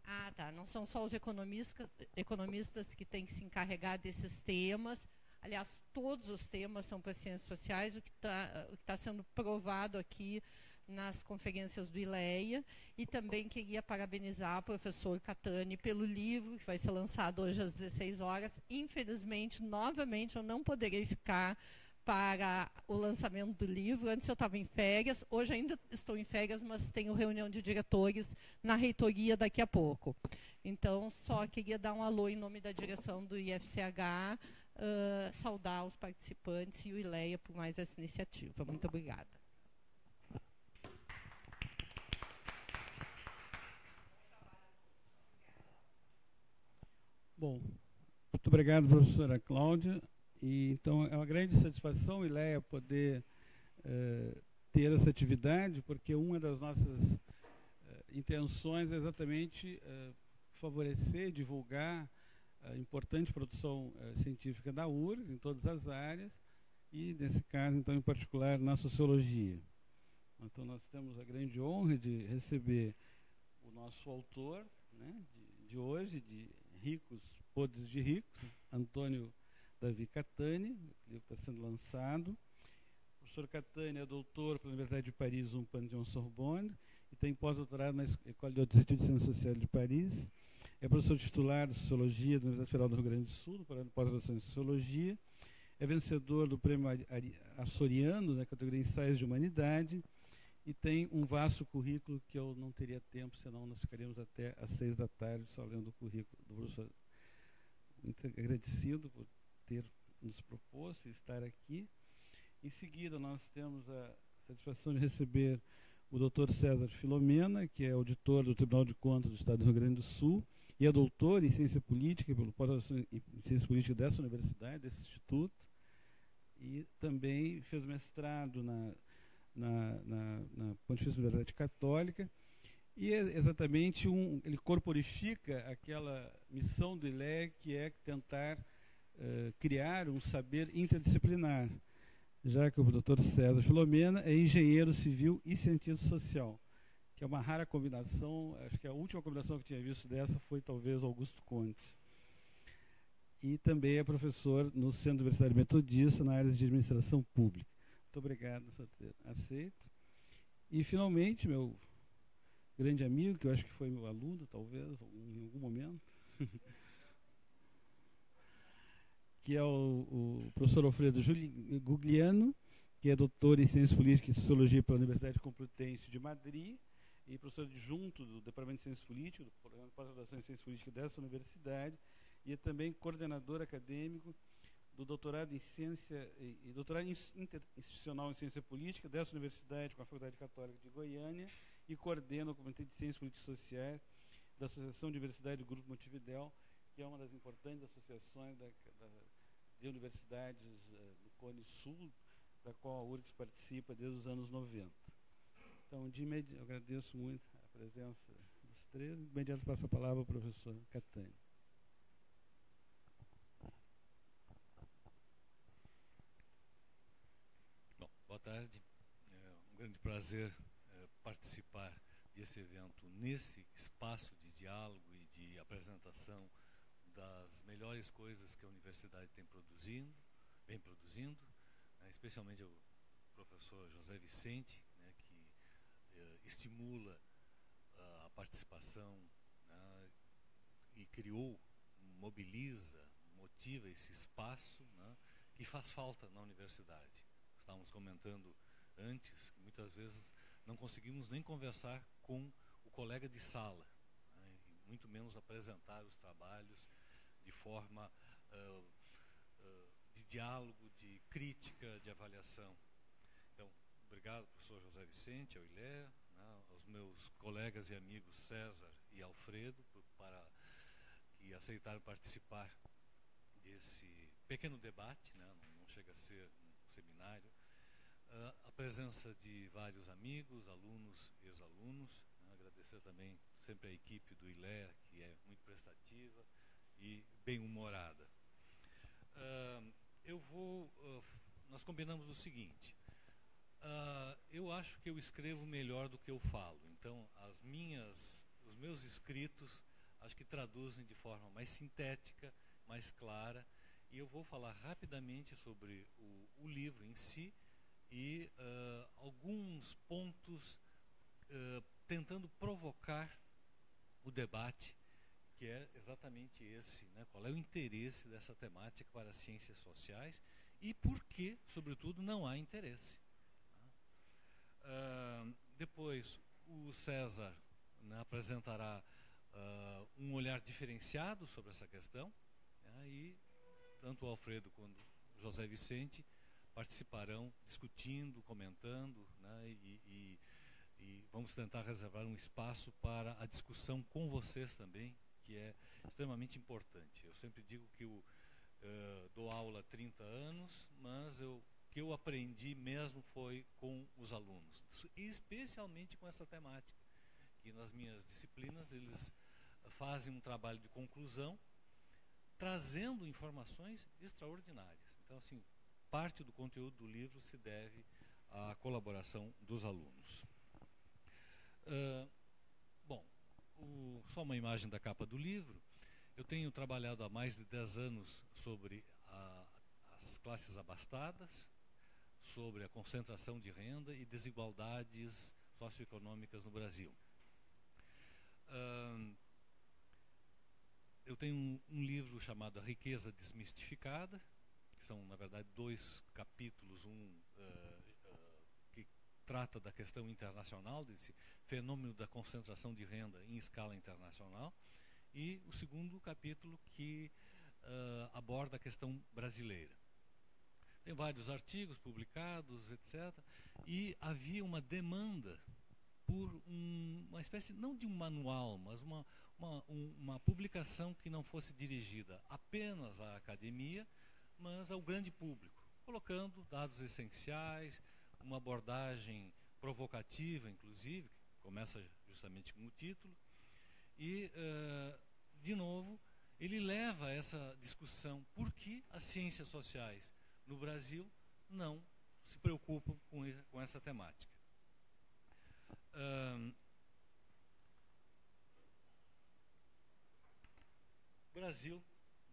Ah, tá. Não são só os economistas que têm que se encarregar desses temas. Aliás, todos os temas são para ciências sociais, o que tá sendo provado aqui nas conferências do ILEA. E também queria parabenizar o professor Catani pelo livro, que vai ser lançado hoje às 16 horas. Infelizmente, novamente, eu não poderei ficar para o lançamento do livro. Antes eu estava em férias, hoje ainda estou em férias, mas tenho reunião de diretores na reitoria daqui a pouco. Então, só queria dar um alô em nome da direção do IFCH, saudar os participantes e o ILEA por mais essa iniciativa. Muito obrigada. Bom, muito obrigado, professora Cláudia. E, então, é uma grande satisfação, ILEA, poder ter essa atividade, porque uma das nossas intenções é exatamente favorecer, divulgar a importante produção científica da URGS em todas as áreas e, nesse caso, então, em particular, na sociologia. Então, nós temos a grande honra de receber o nosso autor, né, de hoje, de Ricos, Podres de Ricos, Antônio Davi Catani. O livro está sendo lançado. O professor Catani é doutor pela Universidade de Paris, um Panthéon-Sorbonne, e tem pós-doutorado na École de Sciences Sociales de Paris. É professor titular de Sociologia da Universidade Federal do Rio Grande do Sul, do programa de pós-graduação em Sociologia. É vencedor do Prêmio Açoriano, na categoria Ensaios de Humanidade, e tem um vasto currículo que eu não teria tempo, senão nós ficaríamos até às 6 da tarde só lendo o currículo do professor. Muito agradecido por ter nos proposto estar aqui. Em seguida, nós temos a satisfação de receber o Dr. César Filomena, que é auditor do Tribunal de Contas do Estado do Rio Grande do Sul e é doutor em Ciência Política, pelo pós-graduação em Ciência Política dessa universidade, desse instituto, e também fez mestrado na Pontifícia Universidade Católica, e é exatamente ele corporifica aquela missão do ILEA, que é tentar criar um saber interdisciplinar, já que o Dr. César Filomena é engenheiro civil e cientista social, que é uma rara combinação. Acho que a última combinação que eu tinha visto dessa foi talvez Augusto Conte. E também é professor no Centro Universitário Metodista, na área de administração pública. Muito obrigado por ter aceito. E, finalmente, meu grande amigo, que eu acho que foi meu aluno, talvez, em algum momento, que é o professor Alfredo Gugliano, que é doutor em Ciências Políticas e Sociologia pela Universidade Complutense de Madrid e professor adjunto do Departamento de Ciências Políticas, do Programa de Pós-Graduação em Ciências Políticas dessa universidade, e é também coordenador acadêmico do doutorado em Ciência e doutorado interinstitucional em Ciência Política dessa universidade com a Faculdade Católica de Goiânia, e coordena o Comitê de Ciências Políticas e Sociais da Associação de Universidade do Grupo Montevidéu, que é uma das importantes associações de universidades do Cone Sul, da qual a URGS participa desde os anos 90. Então, eu agradeço muito a presença dos três. De imediato passo a palavra ao professor Catani. Bom, boa tarde. É um grande prazer participar desse evento nesse espaço de diálogo e de apresentação das melhores coisas que a universidade vem produzindo, né, especialmente o professor José Vicente, né, que estimula a participação, né, e mobiliza, motiva esse espaço, né, que faz falta na universidade. Estávamos comentando antes que muitas vezes não conseguimos nem conversar com o colega de sala, né, e muito menos apresentar os trabalhos de forma de diálogo, de crítica, de avaliação. Então, obrigado, professor José Vicente, ao ILEA, né, aos meus colegas e amigos César e Alfredo, para que aceitaram participar desse pequeno debate, né, não chega a ser um seminário. A presença de vários amigos, alunos, ex-alunos, né, agradecer também sempre a equipe do ILEA, que é muito prestativa e bem-humorada. Nós combinamos o seguinte: eu acho que eu escrevo melhor do que eu falo, então os meus escritos acho que traduzem de forma mais sintética, mais clara, e eu vou falar rapidamente sobre o livro em si e alguns pontos tentando provocar o debate, que é exatamente esse, né? Qual é o interesse dessa temática para as ciências sociais e por que, sobretudo, não há interesse. Depois, o César, né, apresentará um olhar diferenciado sobre essa questão, né, e tanto o Alfredo quanto o José Vicente participarão discutindo, comentando, né, e vamos tentar reservar um espaço para a discussão com vocês também, que é extremamente importante. Eu sempre digo que eu dou aula há 30 anos, mas o que eu aprendi mesmo foi com os alunos, especialmente com essa temática, que nas minhas disciplinas eles fazem um trabalho de conclusão, trazendo informações extraordinárias. Então, assim, parte do conteúdo do livro se deve à colaboração dos alunos. Bom, só uma imagem da capa do livro. Eu tenho trabalhado há mais de 10 anos sobre as classes abastadas, sobre a concentração de renda e desigualdades socioeconômicas no Brasil. Eu tenho um livro chamado A Riqueza Desmistificada, que são, na verdade, 2 capítulos, que trata da questão internacional, desse fenômeno da concentração de renda em escala internacional, e o segundo capítulo que aborda a questão brasileira. Tem vários artigos publicados, etc. E havia uma demanda por uma espécie, não de um manual, mas uma publicação que não fosse dirigida apenas à academia, mas ao grande público, colocando dados essenciais, uma abordagem provocativa, inclusive, que começa justamente com o título, e, de novo, ele leva a essa discussão por que as ciências sociais no Brasil não se preocupam com essa temática. Brasil,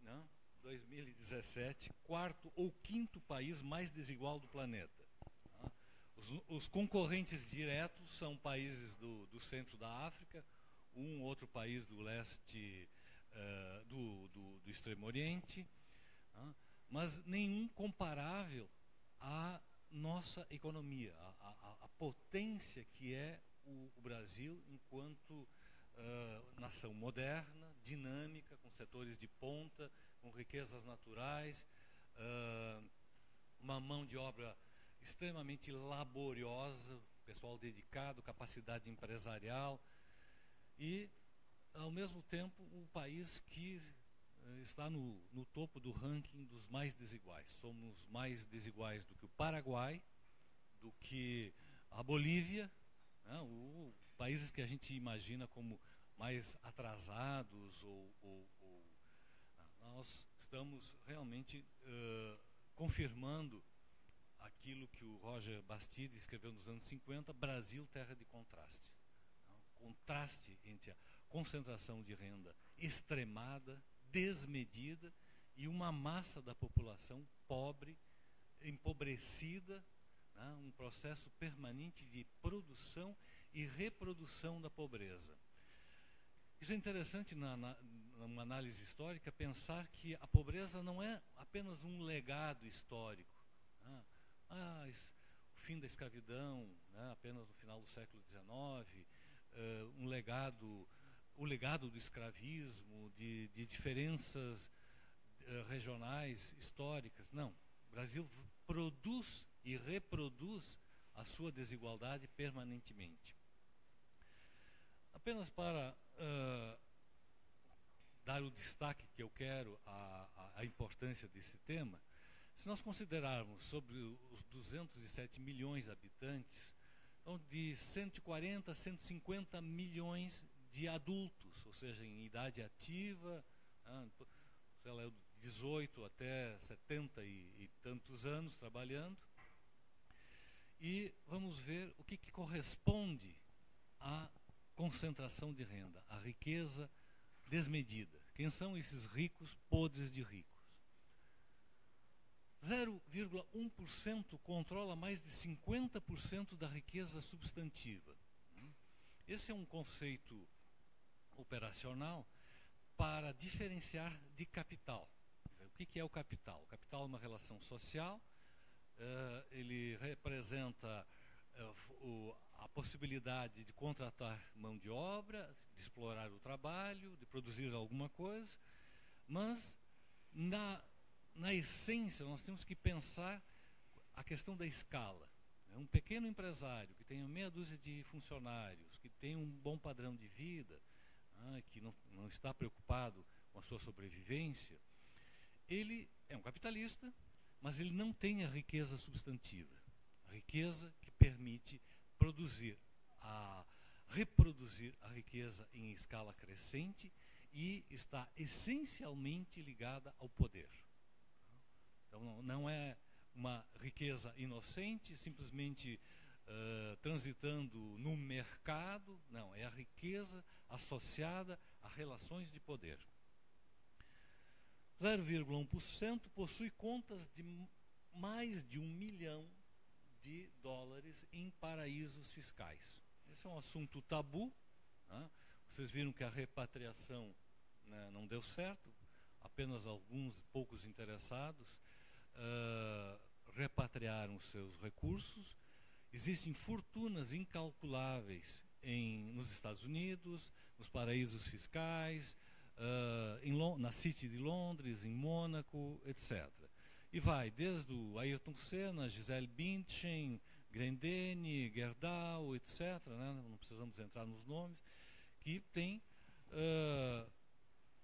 né, 2017, 4º ou 5º país mais desigual do planeta. Tá? Os concorrentes diretos são países do centro da África, um outro país do leste, do Extremo Oriente, tá? Mas nenhum comparável à nossa economia, à potência que é o Brasil enquanto nação moderna, dinâmica, com setores de ponta, com riquezas naturais, uma mão de obra extremamente laboriosa, pessoal dedicado, capacidade empresarial e, ao mesmo tempo, um país que está no topo do ranking dos mais desiguais. Somos mais desiguais do que o Paraguai, do que a Bolívia, né, países que a gente imagina como mais atrasados, nós estamos realmente confirmando aquilo que o Roger Bastide escreveu nos anos 50, Brasil, terra de contraste. Contraste entre a concentração de renda extremada, desmedida, e uma massa da população pobre, empobrecida, né, um processo permanente de produção e reprodução da pobreza. Isso é interessante numa análise histórica, pensar que a pobreza não é apenas um legado histórico. Né? O fim da escravidão, né, apenas no final do século XIX, o legado do escravismo, de diferenças regionais, históricas. Não. O Brasil produz e reproduz a sua desigualdade permanentemente. Apenas para dar o destaque que eu quero à importância desse tema, se nós considerarmos sobre os 207 milhões de habitantes, então de 140 a 150 milhões de adultos, ou seja, em idade ativa, sei lá, 18 até 70 e tantos anos trabalhando, e vamos ver o que corresponde à concentração de renda, a riqueza desmedida. Quem são esses ricos podres de ricos? 0,1% controla mais de 50% da riqueza substantiva. Esse é um conceito operacional para diferenciar de capital. O que é o capital? O capital é uma relação social, ele representa a possibilidade de contratar mão de obra, de explorar o trabalho, de produzir alguma coisa, mas na essência nós temos que pensar a questão da escala. Um pequeno empresário que tem meia dúzia de funcionários, que tem um bom padrão de vida, que não está preocupado com a sua sobrevivência, ele é um capitalista, mas ele não tem a riqueza substantiva, a riqueza que permite reproduzir a riqueza em escala crescente e está essencialmente ligada ao poder. Então não é uma riqueza inocente, simplesmente transitando no mercado, não, é a riqueza associada a relações de poder. 0,1% possui contas de mais de $1 milhão em paraísos fiscais. Esse é um assunto tabu. Vocês viram que a repatriação, né, não deu certo, apenas alguns poucos interessados repatriaram seus recursos. Existem fortunas incalculáveis nos Estados Unidos, nos paraísos fiscais, na City de Londres, em Mônaco, etc. E vai desde o Ayrton Senna, Gisele Bündchen, Grendene, Gerdau, etc., né? Não precisamos entrar nos nomes, que tem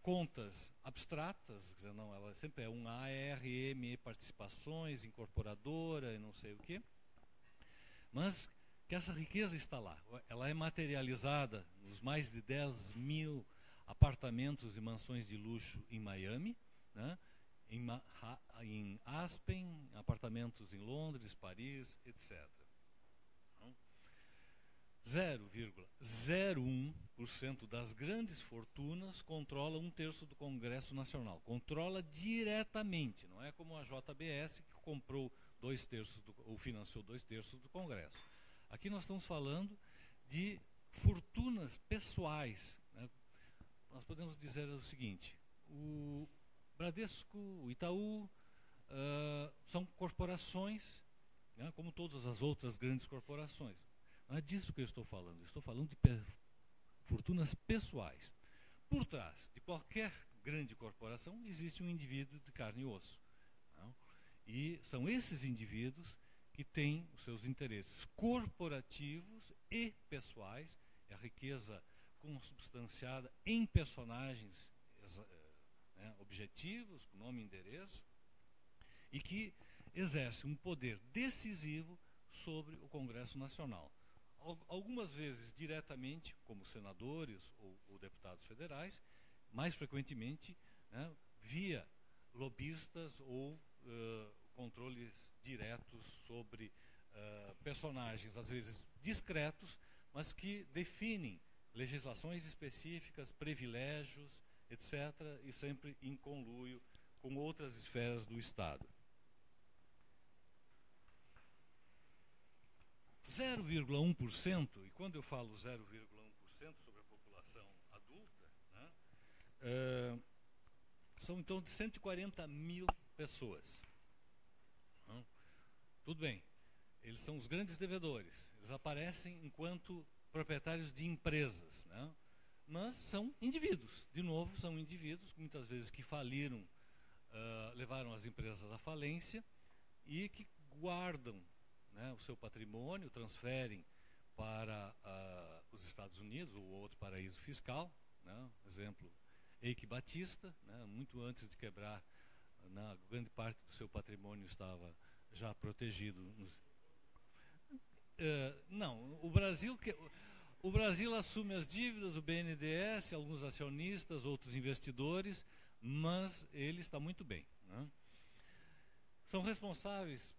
contas abstratas, quer dizer, não, ela sempre é um ARM, participações, incorporadora e não sei o quê, mas que essa riqueza está lá. Ela é materializada nos mais de 10 mil apartamentos e mansões de luxo em Miami, né? Em Aspen, apartamentos em Londres, Paris, etc. 0,01% das grandes fortunas controla 1/3 do Congresso Nacional. Controla diretamente, não é como a JBS que comprou 2/3 ou financiou 2/3 do Congresso. Aqui nós estamos falando de fortunas pessoais, né? Nós podemos dizer o seguinte: o Bradesco, o Itaú, são corporações, né, como todas as outras grandes corporações. Não é disso que eu estou falando. Eu estou falando de fortunas pessoais. Por trás de qualquer grande corporação existe um indivíduo de carne e osso. Não? E são esses indivíduos que têm os seus interesses corporativos e pessoais, é a riqueza consubstanciada em personagens objetivos, com nome e endereço, e que exerce um poder decisivo sobre o Congresso Nacional. Algumas vezes diretamente, como senadores ou deputados federais, mais frequentemente, né, via lobistas ou controles diretos sobre personagens, às vezes discretos, mas que definem legislações específicas, privilégios, etc., e sempre em conluio com outras esferas do Estado. 0,1%, e quando eu falo 0,1% sobre a população adulta, né, são em torno de 140 mil pessoas. Tudo bem, eles são os grandes devedores, eles aparecem enquanto proprietários de empresas, né? Mas são indivíduos, de novo, são indivíduos, muitas vezes que faliram, levaram as empresas à falência e que guardam, né, o seu patrimônio, transferem para os Estados Unidos ou outro paraíso fiscal, né? Exemplo, Eike Batista, né, muito antes de quebrar, grande parte do seu patrimônio estava já protegido. Não, o Brasil assume as dívidas, o BNDES, alguns acionistas, outros investidores, mas ele está muito bem, né? São responsáveis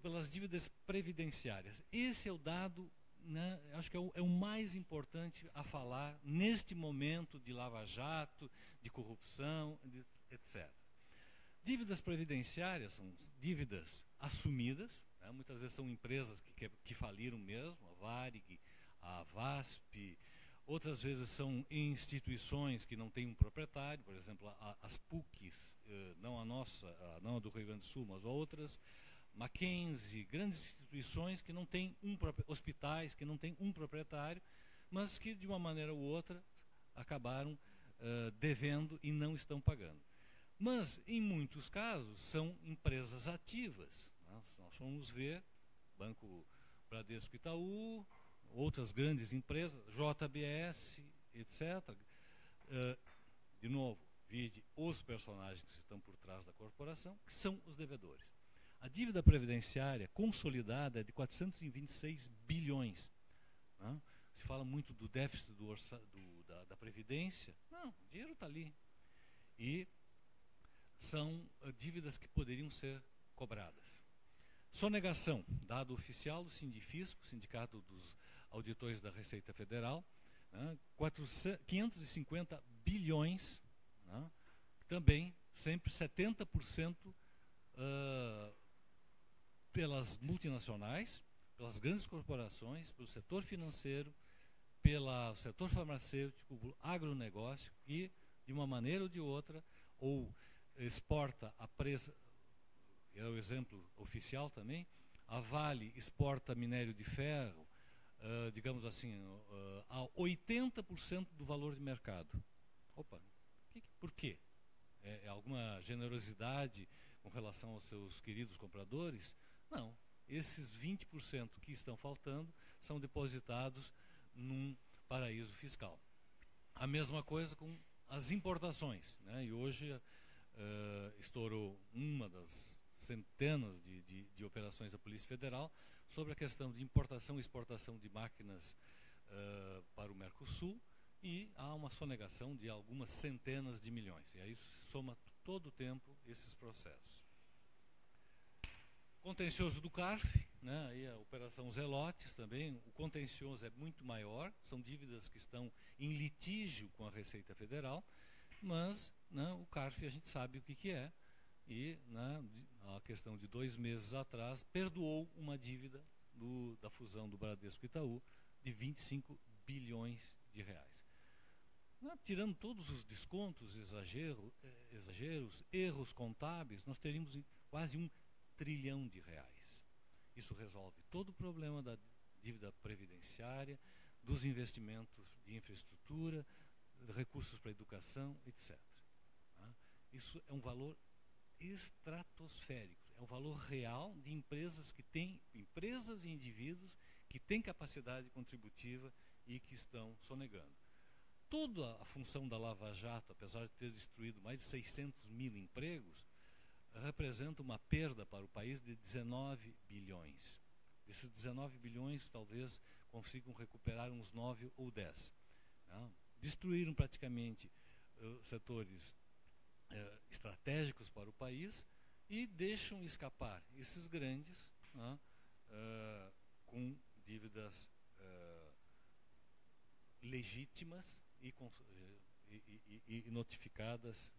pelas dívidas previdenciárias. Esse é o dado né, acho que é o mais importante a falar neste momento de Lava-Jato, de corrupção, etc. Dívidas previdenciárias são dívidas assumidas, né, muitas vezes são empresas que faliram mesmo, a Varig, a VASP, outras vezes são instituições que não têm um proprietário, por exemplo, as PUCs, não a nossa, não a do Rio Grande do Sul, mas outras, Mackenzie, grandes instituições que não têm hospitais que não têm um proprietário, mas que de uma maneira ou outra acabaram devendo e não estão pagando. Mas, em muitos casos, são empresas ativas. Né? Nós vamos ver Banco Bradesco Itaú, outras grandes empresas, JBS, etc. De novo, vide os personagens que estão por trás da corporação, que são os devedores. A dívida previdenciária consolidada é de 426 bilhões. Né? Se fala muito do déficit da Previdência. Não, o dinheiro está ali. E são dívidas que poderiam ser cobradas. Sonegação, dado oficial do Sindifisco, Sindicato dos Auditores da Receita Federal, né, 550 bilhões, né, também sempre 70% pelas multinacionais, pelas grandes corporações, pelo setor financeiro, pelo setor farmacêutico, pelo agronegócio, que, de uma maneira ou de outra, ou exporta a presa, é o exemplo oficial também, a Vale exporta minério de ferro, digamos assim, a 80% do valor de mercado. Opa, por quê? É alguma generosidade com relação aos seus queridos compradores? Não, esses 20% que estão faltando são depositados num paraíso fiscal. A mesma coisa com as importações, né? E hoje estourou uma das centenas de operações da Polícia Federal sobre a questão de importação e exportação de máquinas para o Mercosul, e há uma sonegação de algumas centenas de milhões. E aí soma todo o tempo esses processos. Contencioso do CARF, né, aí a Operação Zelotes também, o contencioso é muito maior, são dívidas que estão em litígio com a Receita Federal, mas, né, o CARF a gente sabe o que é, e, né, a questão de 2 meses atrás perdoou uma dívida da fusão do Bradesco Itaú de 25 bilhões de reais. Tirando todos os descontos, exageros, erros contábeis, nós teríamos quase 1 trilhão de reais. Isso resolve todo o problema da dívida previdenciária, dos investimentos de infraestrutura, recursos para a educação, etc. Isso é um valor estratosférico, é um valor real de empresas empresas e indivíduos que têm capacidade contributiva e que estão sonegando. Toda a função da Lava Jato, apesar de ter destruído mais de 600 mil empregos, representa uma perda para o país de 19 bilhões. Desses 19 bilhões, talvez consigam recuperar uns 9 ou 10. Destruíram praticamente setores estratégicos para o país e deixam escapar esses grandes com dívidas legítimas e notificadas.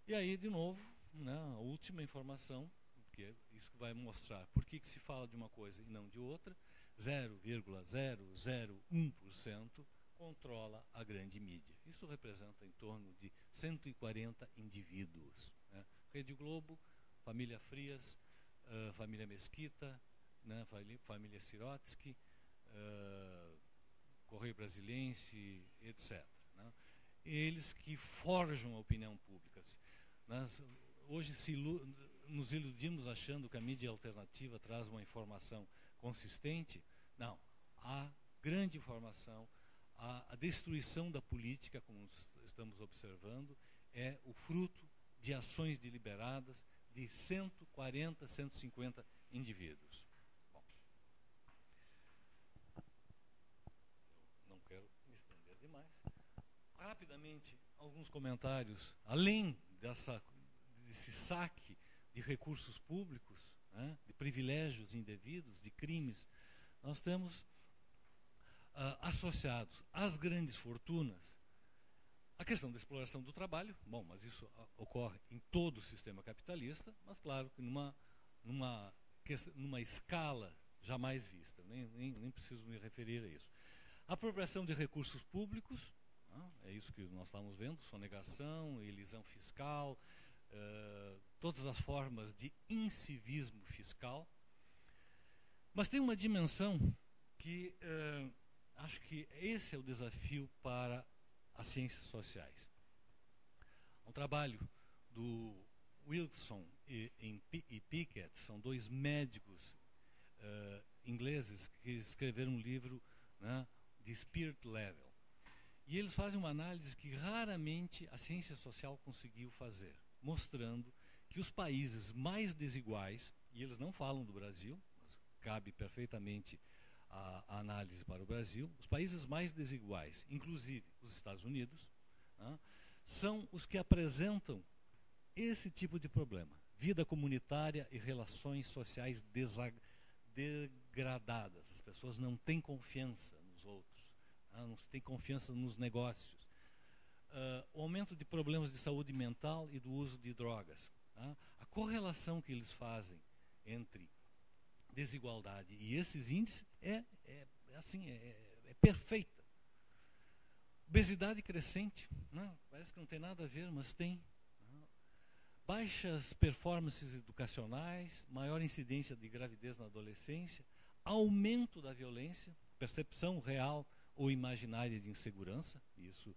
E aí, de novo, né, a última informação, porque isso vai mostrar por que se fala de uma coisa e não de outra, 0,001% controla a grande mídia. Isso representa em torno de 140 indivíduos. Né? Rede Globo, Família Frias, Família Mesquita, né, Família Sirotsky, Correio Brasiliense, etc. Né? Eles que forjam a opinião pública. Nós, hoje nos iludimos achando que a mídia alternativa traz uma informação consistente. Não, a grande informação, a destruição da política, como estamos observando, é o fruto de ações deliberadas de 140, 150 indivíduos. Bom, eu não quero me estender demais. Rapidamente, alguns comentários, além desse saque de recursos públicos, né, de privilégios indevidos, de crimes, nós temos associados às grandes fortunas, a questão da exploração do trabalho, bom, mas isso ocorre em todo o sistema capitalista, mas claro que numa escala jamais vista, nem preciso me referir a isso. A apropriação de recursos públicos, é isso que nós estamos vendo, sonegação, elisão fiscal, todas as formas de incivismo fiscal. Mas tem uma dimensão que acho que esse é o desafio para as ciências sociais. Um trabalho do Wilson e Pickett, são dois médicos ingleses que escreveram um livro, né, de Spirit Level. E eles fazem uma análise que raramente a ciência social conseguiu fazer, mostrando que os países mais desiguais, e eles não falam do Brasil, mas cabe perfeitamente a análise para o Brasil, os países mais desiguais, inclusive os Estados Unidos, são os que apresentam esse tipo de problema. Vida comunitária e relações sociais degradadas. As pessoas não têm confiança nos outros, não têm confiança nos negócios. O aumento de problemas de saúde mental e do uso de drogas. A correlação que eles fazem entre desigualdade e esses índices é perfeita. Obesidade crescente, parece que não tem nada a ver, mas tem. Baixas performances educacionais, maior incidência de gravidez na adolescência, aumento da violência, percepção real ou imaginária de insegurança, isso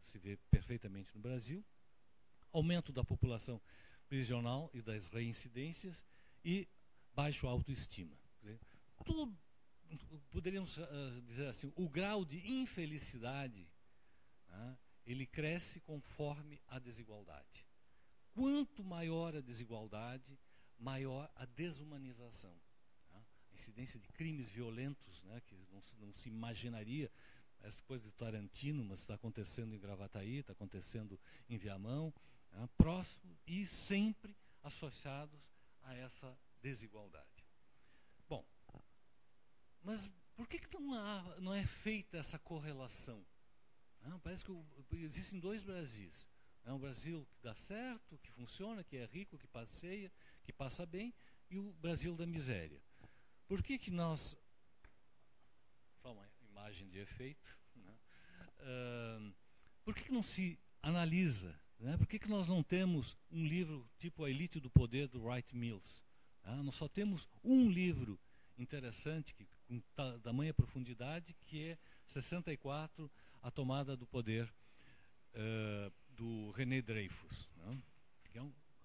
se vê perfeitamente no Brasil, aumento da população prisional e das reincidências e baixa autoestima. Tudo, poderíamos dizer assim, o grau de infelicidade, ele cresce conforme a desigualdade. Quanto maior a desigualdade, maior a desumanização. A incidência de crimes violentos, que não se imaginaria, essa coisa de Tarantino, mas está acontecendo em Gravataí, está acontecendo em Viamão, próximo e sempre associados a essa desigualdade. Bom, mas por que não é feita essa correlação? Parece que existem dois Brasis. É um Brasil que dá certo, que funciona, que é rico, que passeia, que passa bem, e o Brasil da miséria. Por que nós... Só uma imagem de efeito. Por que não se analisa? Por que nós não temos um livro tipo A Elite do Poder, do Wright Mills? Nós só temos um livro interessante, com tamanha profundidade, que é 64, A Tomada do Poder, do René Dreyfus.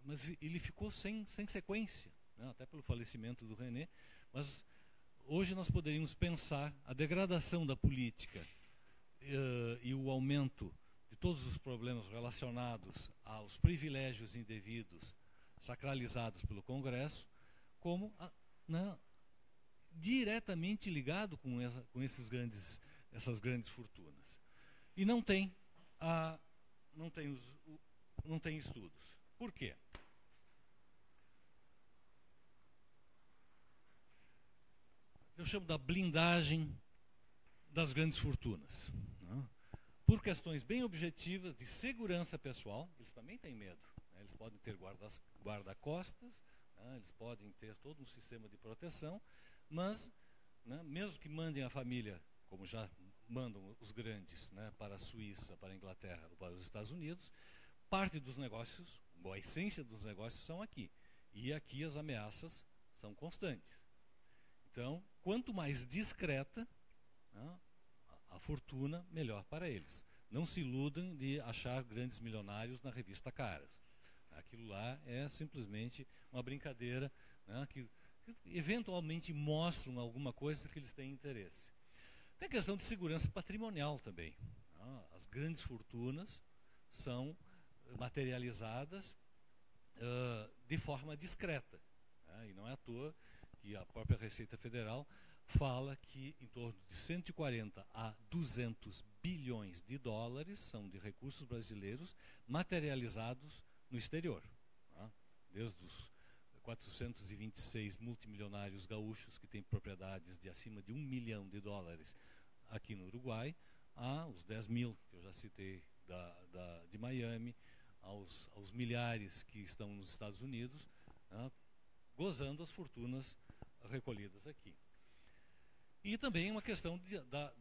Mas ele ficou sem sequência, até pelo falecimento do René, mas hoje nós poderíamos pensar a degradação da política e o aumento de todos os problemas relacionados aos privilégios indevidos sacralizados pelo Congresso como diretamente ligado com essas grandes fortunas. E não tem estudos. Por quê? Eu chamo da blindagem das grandes fortunas. Por questões bem objetivas de segurança pessoal, eles também têm medo. Eles podem ter guarda-costas, eles podem ter todo um sistema de proteção, mas, mesmo que mandem a família, como já mandam os grandes, para a Suíça, para a Inglaterra ou para os Estados Unidos, parte dos negócios, a essência dos negócios são aqui. E aqui as ameaças são constantes. Então, quanto mais discreta a fortuna, melhor para eles. Não se iludam de achar grandes milionários na revista Caras. Aquilo lá é simplesmente uma brincadeira, que eventualmente mostram alguma coisa que eles têm interesse. Tem a questão de segurança patrimonial também. As grandes fortunas são materializadas de forma discreta. E não é à toa que a própria Receita Federal fala que em torno de 140 a 200 bilhões de dólares são de recursos brasileiros materializados no exterior. Desde os 426 multimilionários gaúchos que têm propriedades de acima de $1 milhão, aqui no Uruguai, aos 10 mil, que eu já citei, de Miami, aos milhares que estão nos Estados Unidos, né, gozando as fortunas recolhidas aqui. E também uma questão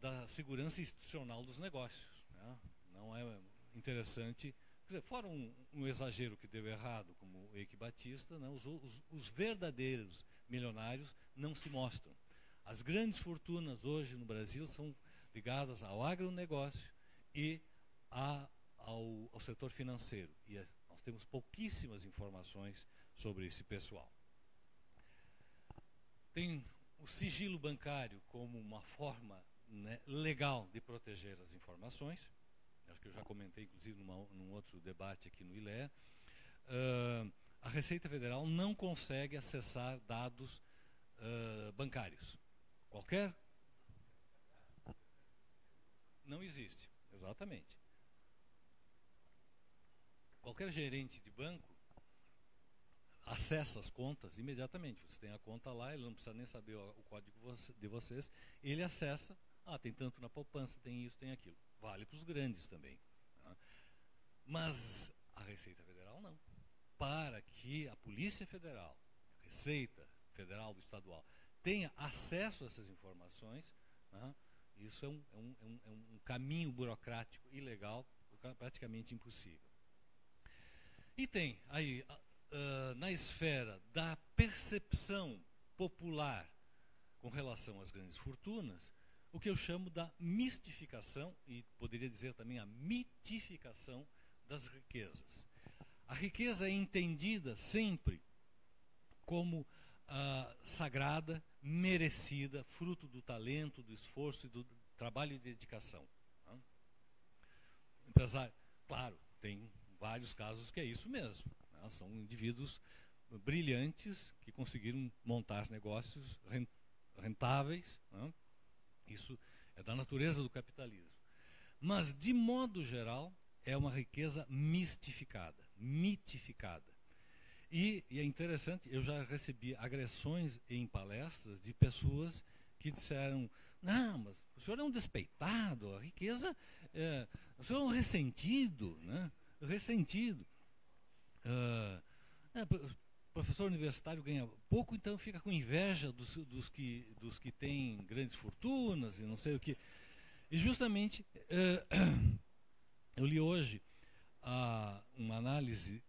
da segurança institucional dos negócios. Né? Não é interessante, quer dizer, fora um exagero que deu errado, como o Eike Batista, né, os verdadeiros milionários não se mostram. As grandes fortunas hoje no Brasil são ligadas ao agronegócio e ao setor financeiro. E nós temos pouquíssimas informações sobre esse pessoal. Tem o sigilo bancário como uma forma, né, legal de proteger as informações. Acho que eu já comentei, inclusive, num outro debate aqui no ILEA. A Receita Federal não consegue acessar dados bancários. Qualquer? Não existe, exatamente. Qualquer gerente de banco acessa as contas imediatamente. Você tem a conta lá, ele não precisa nem saber o código de vocês. Ele acessa, tem tanto na poupança, tem isso, tem aquilo. Vale para os grandes também. Tá? Mas a Receita Federal não. Para que a Polícia Federal, a Receita Federal do Estadual, tenha acesso a essas informações, né, isso é um caminho burocrático ilegal, praticamente impossível. E tem aí, na esfera da percepção popular com relação às grandes fortunas, o que eu chamo da mistificação, e poderia dizer também a mitificação das riquezas. A riqueza é entendida sempre como sagrada, merecida, fruto do talento, do esforço e do trabalho e dedicação. Tá? O empresário, claro, tem vários casos que é isso mesmo. Né? São indivíduos brilhantes que conseguiram montar negócios rentáveis. Né? Isso é da natureza do capitalismo. Mas, de modo geral, é uma riqueza mistificada, mitificada. E é interessante, eu já recebi agressões em palestras de pessoas que disseram: não, mas o senhor é um despeitado, a riqueza, o senhor é um ressentido, né? Ressentido. Professor universitário ganha pouco, então fica com inveja dos que têm grandes fortunas e não sei o que. E justamente, eu li hoje uma análise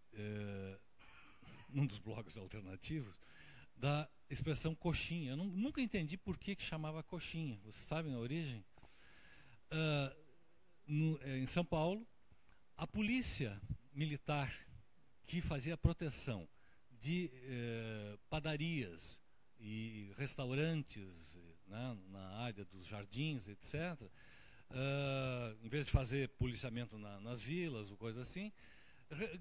num dos blogs alternativos da expressão coxinha. Eu nunca entendi por que chamava coxinha. Vocês sabem a origem? Em São Paulo, a polícia militar que fazia a proteção de padarias e restaurantes, né, na área dos jardins, etc., em vez de fazer policiamento nas vilas ou coisa assim,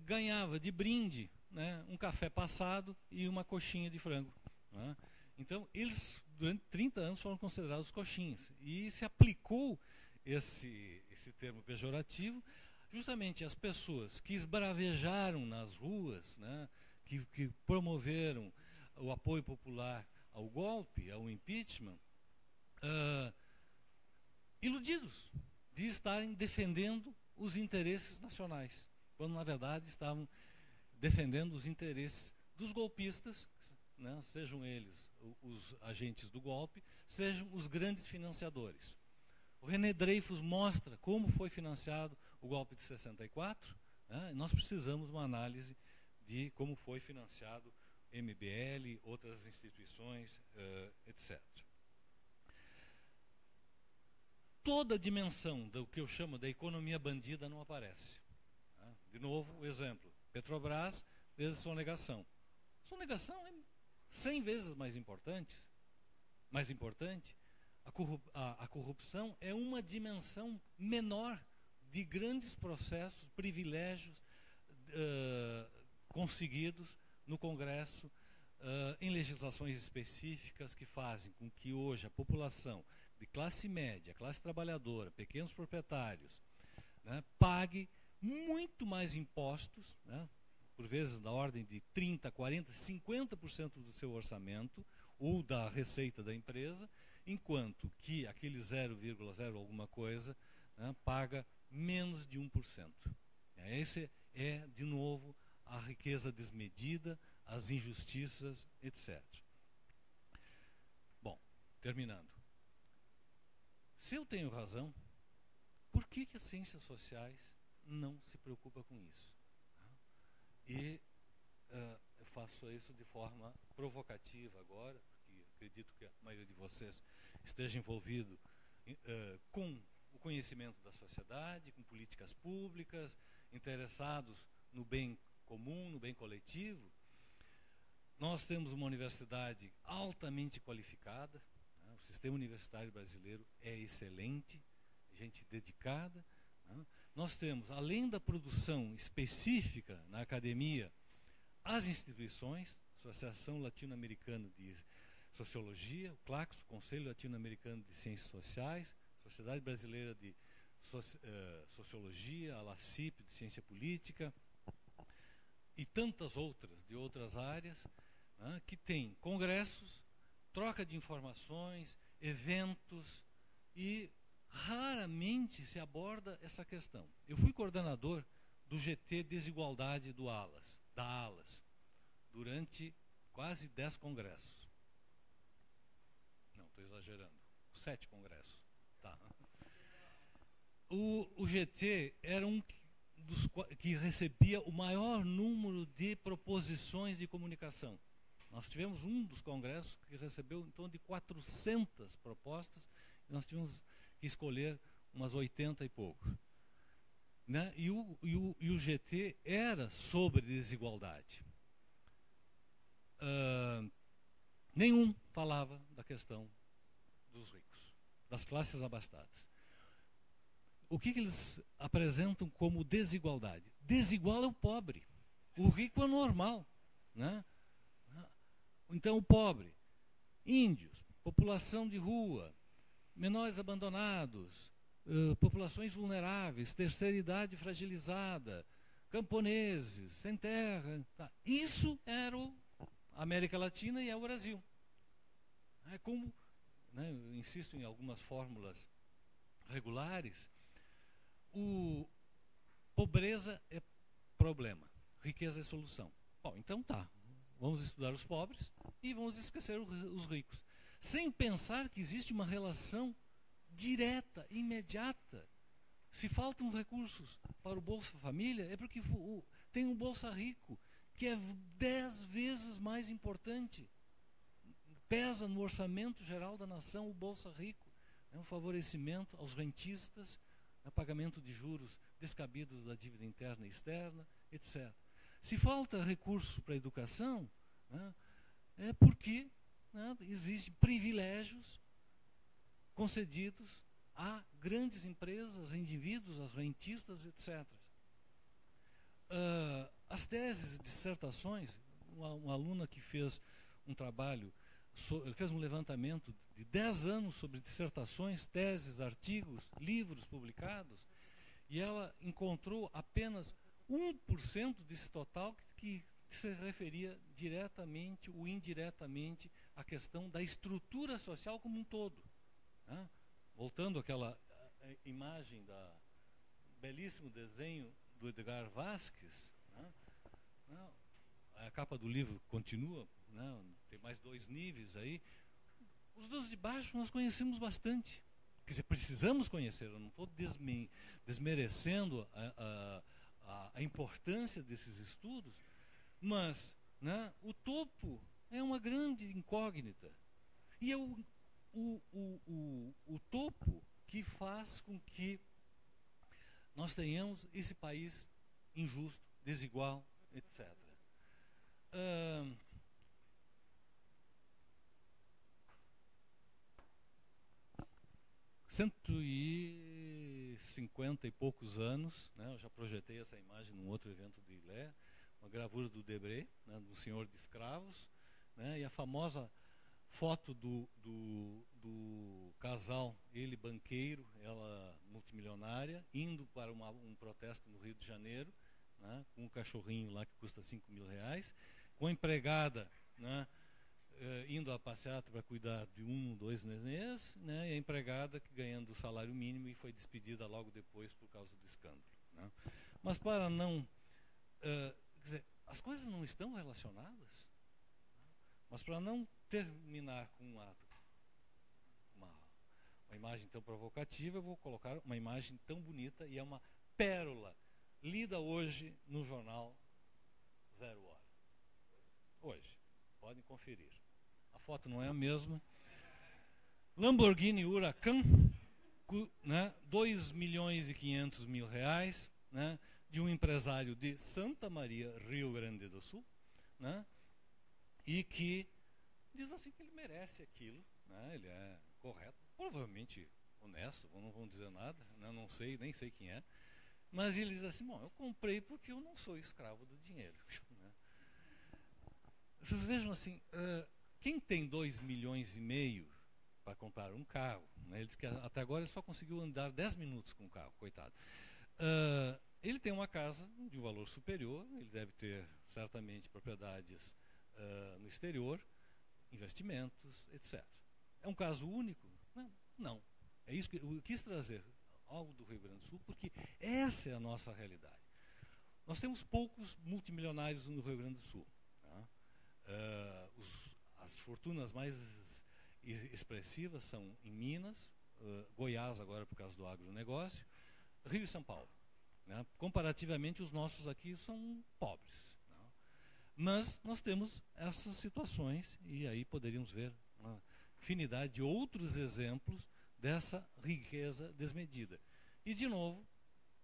ganhava de brinde, né, um café passado e uma coxinha de frango. Né? Então, eles, durante 30 anos, foram considerados coxinhas. E se aplicou esse termo pejorativo justamente às pessoas que esbravejaram nas ruas, né, que promoveram o apoio popular ao golpe, ao impeachment, iludidos de estarem defendendo os interesses nacionais, quando na verdade estavam defendendo os interesses dos golpistas, né, sejam eles os agentes do golpe, sejam os grandes financiadores. O René Dreyfus mostra como foi financiado o golpe de 64, né, e nós precisamos de uma análise de como foi financiado MBL, outras instituições, etc. Toda a dimensão do que eu chamo da economia bandida não aparece. Né? De novo, o exemplo. Petrobras vezes sonegação. Sonegação é 100 vezes mais importante. A corrupção é uma dimensão menor de grandes processos, privilégios conseguidos no Congresso, em legislações específicas que fazem com que hoje a população de classe média, classe trabalhadora, pequenos proprietários, né, pague muito mais impostos, né, por vezes da ordem de 30%, 40%, 50% do seu orçamento ou da receita da empresa, enquanto que aquele 0,0 alguma coisa, né, paga menos de 1%. Esse é, de novo, a riqueza desmedida, as injustiças, etc. Bom, terminando. Se eu tenho razão, por que as ciências sociais não se preocupam com isso? E eu faço isso de forma provocativa agora, porque acredito que a maioria de vocês esteja envolvido com o conhecimento da sociedade, com políticas públicas, interessados no bem comum, no bem coletivo. Nós temos uma universidade altamente qualificada, né? O sistema universitário brasileiro é excelente, gente dedicada, né? Nós temos, além da produção específica na academia, as instituições, Associação Latino-Americana de Sociologia, o CLACS, o Conselho Latino-Americano de Ciências Sociais, Sociedade Brasileira de Sociologia, a LACIP, de Ciência Política, e tantas outras, de outras áreas, né, que tem congressos, troca de informações, eventos, e raramente se aborda essa questão. Eu fui coordenador do GT Desigualdade da ALAS, durante quase 10 congressos. Não, estou exagerando. 7 congressos. Tá. O GT era um dos que recebia o maior número de proposições de comunicação. Nós tivemos um dos congressos que recebeu em torno de 400 propostas, e nós tivemos que escolher umas 80 e pouco. Né? E o GT era sobre desigualdade. Nenhum falava da questão dos ricos, das classes abastadas. O que eles apresentam como desigualdade? Desigual é o pobre. O rico é normal. Né? Então, o pobre, índios, população de rua, menores abandonados, populações vulneráveis, terceira idade fragilizada, camponeses, sem terra. Tá. Isso era a América Latina e é o Brasil. É como, né, eu insisto em algumas fórmulas regulares, pobreza é problema, riqueza é solução. Bom, então tá, vamos estudar os pobres e vamos esquecer os ricos, sem pensar que existe uma relação direta, imediata. Se faltam recursos para o Bolsa Família, é porque tem um Bolsa Rico, que é 10 vezes mais importante. Pesa no orçamento geral da nação o Bolsa Rico. É um favorecimento aos rentistas, pagamento de juros descabidos da dívida interna e externa, etc. Se falta recurso para a educação, né, é porque, né, existem privilégios concedidos a grandes empresas, a indivíduos, a rentistas, etc. As teses, dissertações, uma aluna que fez um trabalho, fez um levantamento de 10 anos sobre dissertações, teses, artigos, livros publicados, e ela encontrou apenas 1% desse total que se referia diretamente ou indiretamente à questão da estrutura social como um todo. Né? Voltando àquela imagem da belíssimo desenho do Edgar Vasquez, né? A capa do livro continua, né? Tem mais 2 níveis aí. Os dois de baixo nós conhecemos bastante. Quer dizer, precisamos conhecer, eu não estou desmerecendo a importância desses estudos, mas, né, o topo é uma grande incógnita. E é o topo que faz com que nós tenhamos esse país injusto, desigual, etc. 150 e poucos anos, né, eu já projetei essa imagem num outro evento do ILE, uma gravura do Debré, né, do Senhor de Escravos, né, e a famosa foto do casal, ele banqueiro, ela multimilionária, indo para um protesto no Rio de Janeiro, né, com um cachorrinho lá que custa R$5.000, com a empregada, né, indo à passeata para cuidar de 1, 2 nenês, né, e a empregada que ganhando o salário mínimo e foi despedida logo depois por causa do escândalo. Né? Mas para não... quer dizer, as coisas não estão relacionadas. Mas para não terminar com uma imagem tão provocativa, eu vou colocar uma imagem tão bonita, e é uma pérola, lida hoje no jornal 0 Hora. Hoje. Podem conferir. A foto não é a mesma. Lamborghini Huracan, né, 2.500.000 reais, né, de um empresário de Santa Maria, Rio Grande do Sul, né, e que diz assim que ele merece aquilo, né, ele é correto, provavelmente honesto, não vão dizer nada, né, não sei, nem sei quem é, mas ele diz assim, bom, eu comprei porque eu não sou escravo do dinheiro. Né. Vocês vejam assim, quem tem 2,5 milhões para comprar um carro, né, ele diz que até agora ele só conseguiu andar 10 minutos com o carro, coitado. Ele tem uma casa de um valor superior, ele deve ter certamente propriedades no exterior, investimentos, etc. É um caso único? Não. É isso que eu quis trazer algo do Rio Grande do Sul, porque essa é a nossa realidade. Nós temos poucos multimilionários no Rio Grande do Sul. Tá? As fortunas mais expressivas são em Minas, Goiás agora por causa do agronegócio, Rio e São Paulo. Né? Comparativamente, os nossos aqui são pobres. Né? Mas nós temos essas situações, e aí poderíamos ver uma infinidade de outros exemplos dessa riqueza desmedida. E, de novo,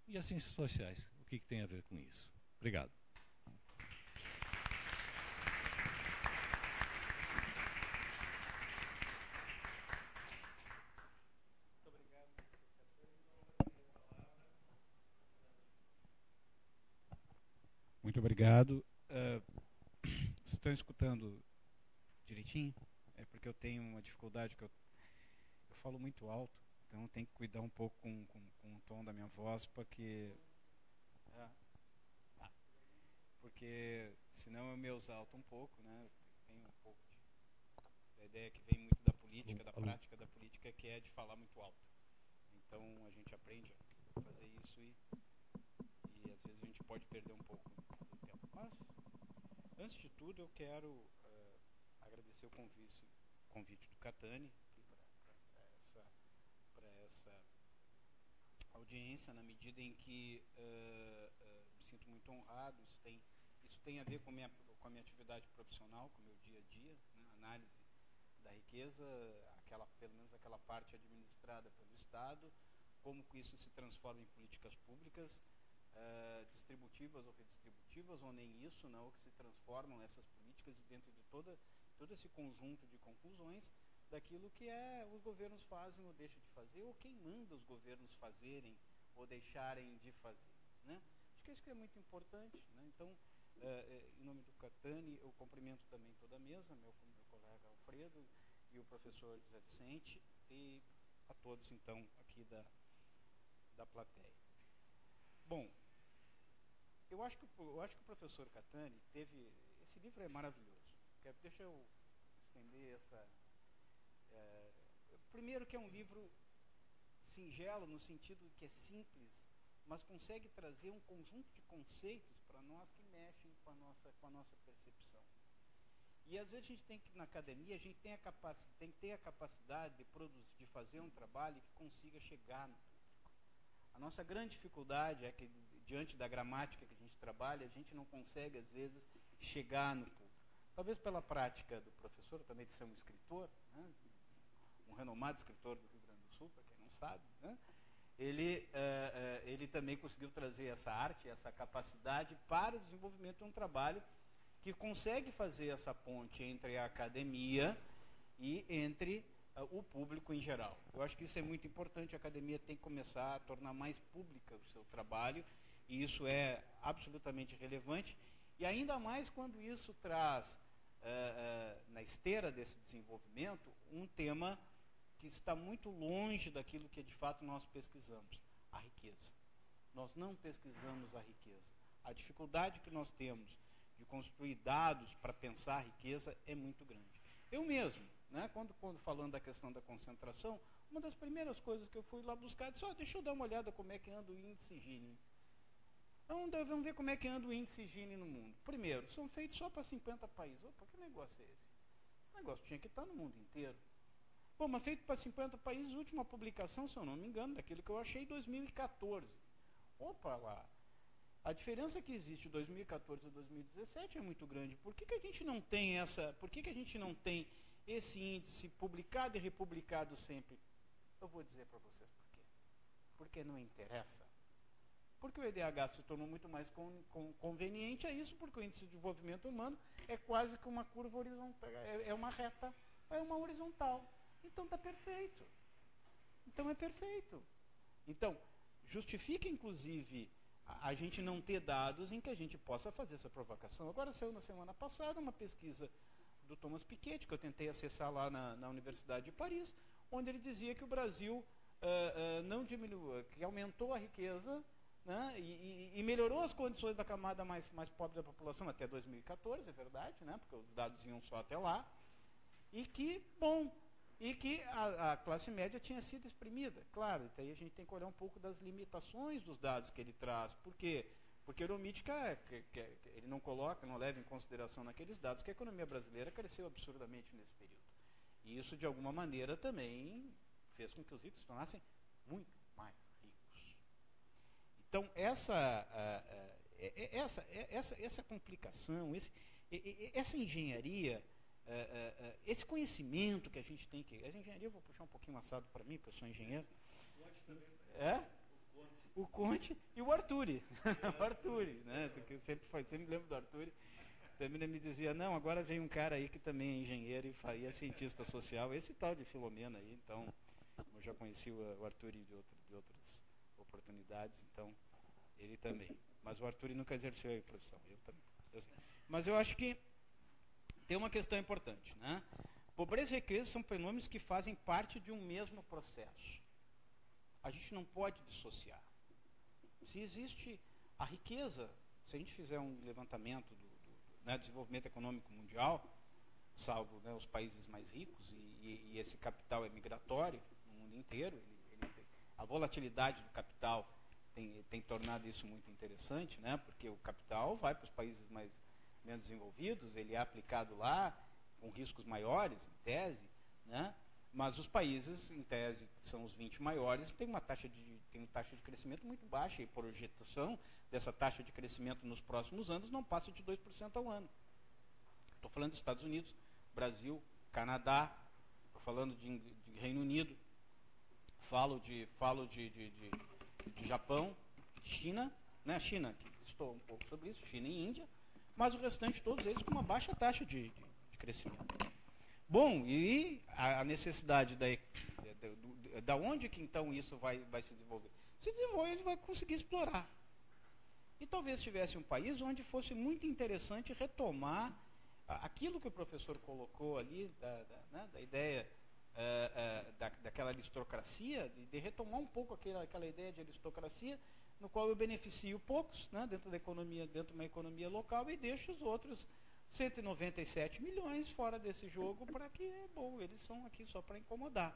e as ciências sociais? O que tem a ver com isso? Obrigado. Muito obrigado. Vocês estão escutando direitinho? É porque eu tenho uma dificuldade que eu falo muito alto, então eu tenho que cuidar um pouco com o tom da minha voz, porque senão eu me exalto um pouco, né? Tenho um pouco da ideia que vem muito da política, da prática da política, que é de falar muito alto. Então a gente aprende a fazer isso e às vezes a gente pode perder um pouco do tempo. Mas, antes de tudo, eu quero agradecer o convite do Catani para essa audiência, na medida em que me sinto muito honrado. Isso tem a ver com a minha atividade profissional, com o meu dia a dia, né? Análise da riqueza, pelo menos aquela parte administrada pelo Estado, como que isso se transforma em políticas públicas, distributivas ou redistributivas, ou nem isso, não, ou que se transformam essas políticas dentro de todo esse conjunto de confusões daquilo que os governos fazem ou deixam de fazer, ou quem manda os governos fazerem ou deixarem de fazer. Né? Acho que isso que é muito importante. Né? Então, em nome do Catani, eu cumprimento também toda a mesa, meu colega Alfredo e o professor José Vicente, e a todos, então, aqui da plateia. Bom, eu acho que o professor Catani teve... Esse livro é maravilhoso. Deixa eu estender essa... primeiro que é um livro singelo, no sentido que é simples, mas consegue trazer um conjunto de conceitos para nós que mexem com a nossa percepção. E às vezes a gente tem que, na academia, a gente tem que ter a capacidade de fazer um trabalho que consiga chegar no público. A nossa grande dificuldade é que, diante da gramática que a gente trabalha, a gente não consegue, às vezes, chegar no público. Talvez pela prática do professor, também de ser um escritor, né? Um renomado escritor do Rio Grande do Sul, para quem não sabe, né? Ele também conseguiu trazer essa arte, essa capacidade para o desenvolvimento de um trabalho que consegue fazer essa ponte entre a academia e entre o público em geral. Eu acho que isso é muito importante. A academia tem que começar a tornar mais pública o seu trabalho, e isso é absolutamente relevante, e ainda mais quando isso traz, na esteira desse desenvolvimento, um tema que está muito longe daquilo que de fato nós pesquisamos, a riqueza. Nós não pesquisamos a riqueza. A dificuldade que nós temos de construir dados para pensar a riqueza é muito grande. Eu mesmo, né, quando falando da questão da concentração, uma das primeiras coisas que eu fui lá buscar, disse, deixa eu dar uma olhada como é que anda o índice Gini. Então, vamos ver como é que anda o índice Gini no mundo. Primeiro, são feitos só para 50 países. Opa, que negócio é esse? Esse negócio tinha que estar no mundo inteiro. Bom, mas feito para 50 países, a última publicação, se eu não me engano, daquilo que eu achei, 2014. Opa lá. A diferença que existe de 2014 a 2017 é muito grande. Por que a gente não tem esse índice publicado e republicado sempre? Eu vou dizer para vocês por quê. Porque não interessa. Porque o EDH se tornou muito mais conveniente a isso, porque o índice de desenvolvimento humano é quase que uma curva horizontal, é uma reta, é uma horizontal. Então está perfeito. Então é perfeito. Então, justifica, inclusive, a gente não ter dados em que a gente possa fazer essa provocação. Agora saiu na semana passada uma pesquisa do Thomas Piketty, que eu tentei acessar lá na Universidade de Paris, onde ele dizia que o Brasil não diminuiu, que aumentou a riqueza, né, e melhorou as condições da camada mais pobre da população até 2014, é verdade, né, porque os dados iam só até lá, e que a classe média tinha sido exprimida. Claro, então aí a gente tem que olhar um pouco das limitações dos dados que ele traz. Por quê? Porque ele omite ele não coloca, não leva em consideração naqueles dados que a economia brasileira cresceu absurdamente nesse período. E isso, de alguma maneira, também fez com que os ricos se tornassem muito mais ricos. Então, essa complicação, essa engenharia, esse conhecimento que a gente tem que... Essa engenharia, eu vou puxar um pouquinho assado para mim, porque eu sou engenheiro. O Conte e o Arturi. O Arturi, né? Porque eu sempre lembro do Arturi. Também me dizia, não, agora vem um cara aí que também é engenheiro e é cientista social, esse tal de Filomena aí, então, eu já conheci o Arturi de outras oportunidades, então, ele também. Mas o Arturi nunca exerceu a profissão, eu também. Mas eu acho que tem uma questão importante, né? Pobreza e riqueza são fenômenos que fazem parte de um mesmo processo. A gente não pode dissociar. Se existe a riqueza, se a gente fizer um levantamento do desenvolvimento econômico mundial, salvo, né, os países mais ricos, e esse capital é migratório no mundo inteiro, a volatilidade do capital tem tornado isso muito interessante, né, porque o capital vai para os países menos desenvolvidos, ele é aplicado lá com riscos maiores, em tese, né, mas os países, em tese, que são os 20 maiores, têm uma taxa de crescimento muito baixa, e a projeção dessa taxa de crescimento nos próximos anos não passa de 2% ao ano. Estou falando dos Estados Unidos, Brasil, Canadá, estou falando de Reino Unido, falo de Japão, China, né? China, que estou um pouco sobre isso, China e Índia, mas o restante todos eles com uma baixa taxa de crescimento. Bom, e a necessidade da onde que então isso vai se desenvolver? Se desenvolver, ele vai conseguir explorar. E talvez tivesse um país onde fosse muito interessante retomar aquilo que o professor colocou ali, da ideia daquela aristocracia, de retomar um pouco aquela ideia de aristocracia, no qual eu beneficio poucos, né, dentro de uma economia local, e deixo os outros 197 milhões fora desse jogo, para que, bom, eles são aqui só para incomodar.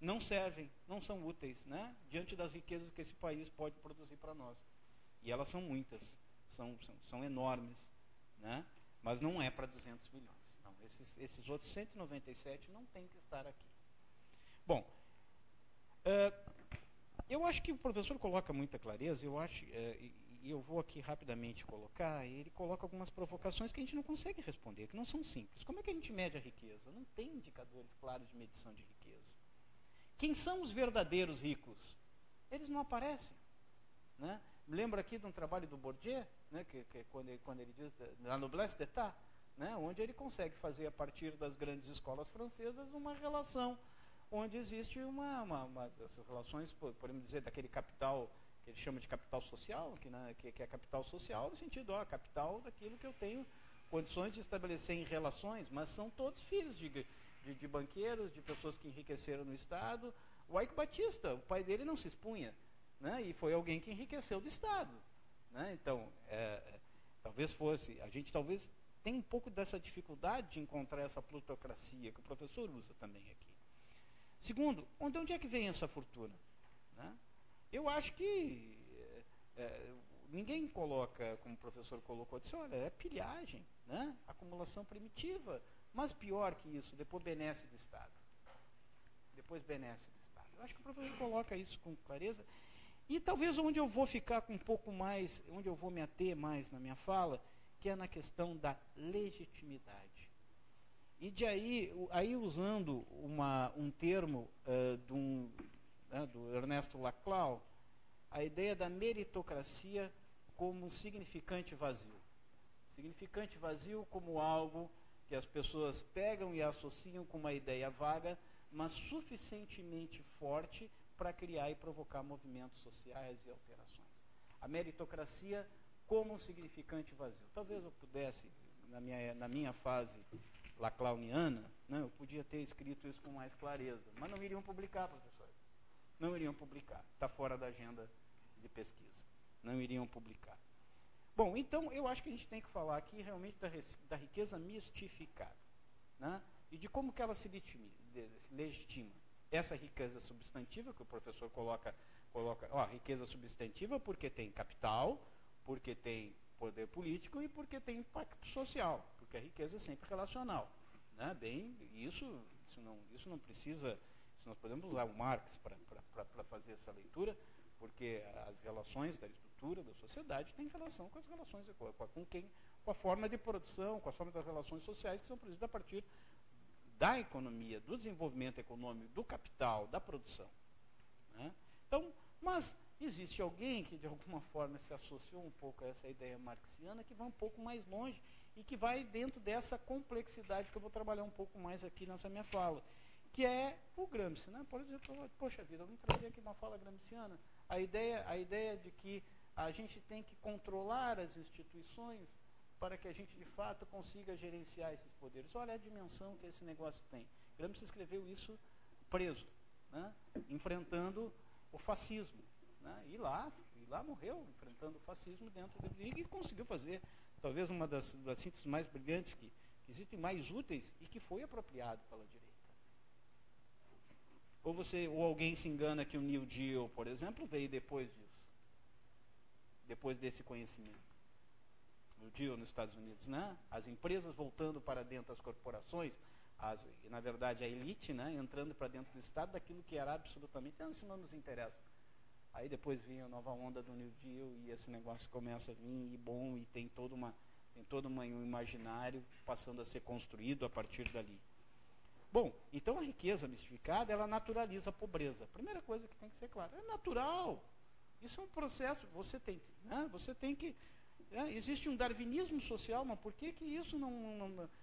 Não servem, não são úteis, né, diante das riquezas que esse país pode produzir para nós. E elas são muitas, são enormes, né, mas não é para 200 milhões. Não, esses outros 197 não têm que estar aqui. Bom, eu acho que o professor coloca muita clareza, e eu vou aqui rapidamente colocar, ele coloca algumas provocações que a gente não consegue responder, que não são simples. Como é que a gente mede a riqueza? Não tem indicadores claros de medição de riqueza. Quem são os verdadeiros ricos? Eles não aparecem, né? Lembro aqui de um trabalho do Bourdieu, né, que quando ele diz la noblesse d'État, né, onde ele consegue fazer, a partir das grandes escolas francesas, uma relação onde existe essas relações, podemos dizer, daquele capital que ele chama de capital social, que é capital social no sentido, capital daquilo que eu tenho condições de estabelecer em relações, mas são todos filhos de banqueiros, de pessoas que enriqueceram no Estado. O Eike Batista, o pai dele não se expunha, né, e foi alguém que enriqueceu do Estado, né? Então, talvez fosse, a gente talvez tem um pouco dessa dificuldade de encontrar essa plutocracia que o professor usa também aqui. Segundo, onde é que vem essa fortuna? Né? Eu acho que ninguém coloca, como o professor colocou, disse, olha, é pilhagem, né? Acumulação primitiva, mas pior que isso, depois benesse do Estado. Depois benesse do Estado. Eu acho que o professor coloca isso com clareza. E talvez onde eu vou ficar com um pouco mais, onde eu vou me ater mais na minha fala, que é na questão da legitimidade. E de aí usando um termo do Ernesto Laclau, a ideia da meritocracia como um significante vazio. Significante vazio como algo que as pessoas pegam e associam com uma ideia vaga, mas suficientemente forte para criar e provocar movimentos sociais e alterações. A meritocracia como um significante vazio. Talvez eu pudesse, na minha fase laclauniana, né, eu podia ter escrito isso com mais clareza, mas não iriam publicar, professor. Não iriam publicar. Está fora da agenda de pesquisa. Não iriam publicar. Bom, então eu acho que a gente tem que falar aqui realmente da riqueza mistificada, né, e de como que ela se legitima. Essa riqueza substantiva que o professor coloca, riqueza substantiva porque tem capital, porque tem poder político e porque tem impacto social, porque a riqueza é sempre relacional, né? Bem, isso não precisa, nós podemos usar o Marx para fazer essa leitura, porque as relações da estrutura da sociedade têm relação com as relações com a forma de produção, com a forma das relações sociais que são produzidas a partir da economia, do desenvolvimento econômico, do capital, da produção. Né? Então, mas existe alguém que de alguma forma se associou um pouco a essa ideia marxiana, que vai um pouco mais longe e que vai dentro dessa complexidade que eu vou trabalhar um pouco mais aqui nessa minha fala, que é o Gramsci. Né? Pode dizer, poxa vida, vamos trazer aqui uma fala gramsciana. A ideia de que a gente tem que controlar as instituições para que a gente, de fato, consiga gerenciar esses poderes. Olha a dimensão que esse negócio tem. Gramsci escreveu isso preso, né? Enfrentando o fascismo. Né? E lá morreu, enfrentando o fascismo dentro e conseguiu fazer, talvez, uma das sínteses mais brilhantes que existem, mais úteis, e que foi apropriado pela direita. Ou alguém se engana que o New Deal, por exemplo, veio depois disso. Depois desse conhecimento. No Deal nos Estados Unidos, né? As empresas voltando para dentro das corporações, na verdade a elite, né? Entrando para dentro do Estado daquilo que era absolutamente, isso não nos interessa. Aí depois vem a nova onda do New Deal e esse negócio começa a vir, e tem todo um imaginário passando a ser construído a partir dali. Bom, então a riqueza mistificada, ela naturaliza a pobreza. A primeira coisa que tem que ser clara, é natural. Isso é um processo, você tem que existe um darwinismo social, mas por que isso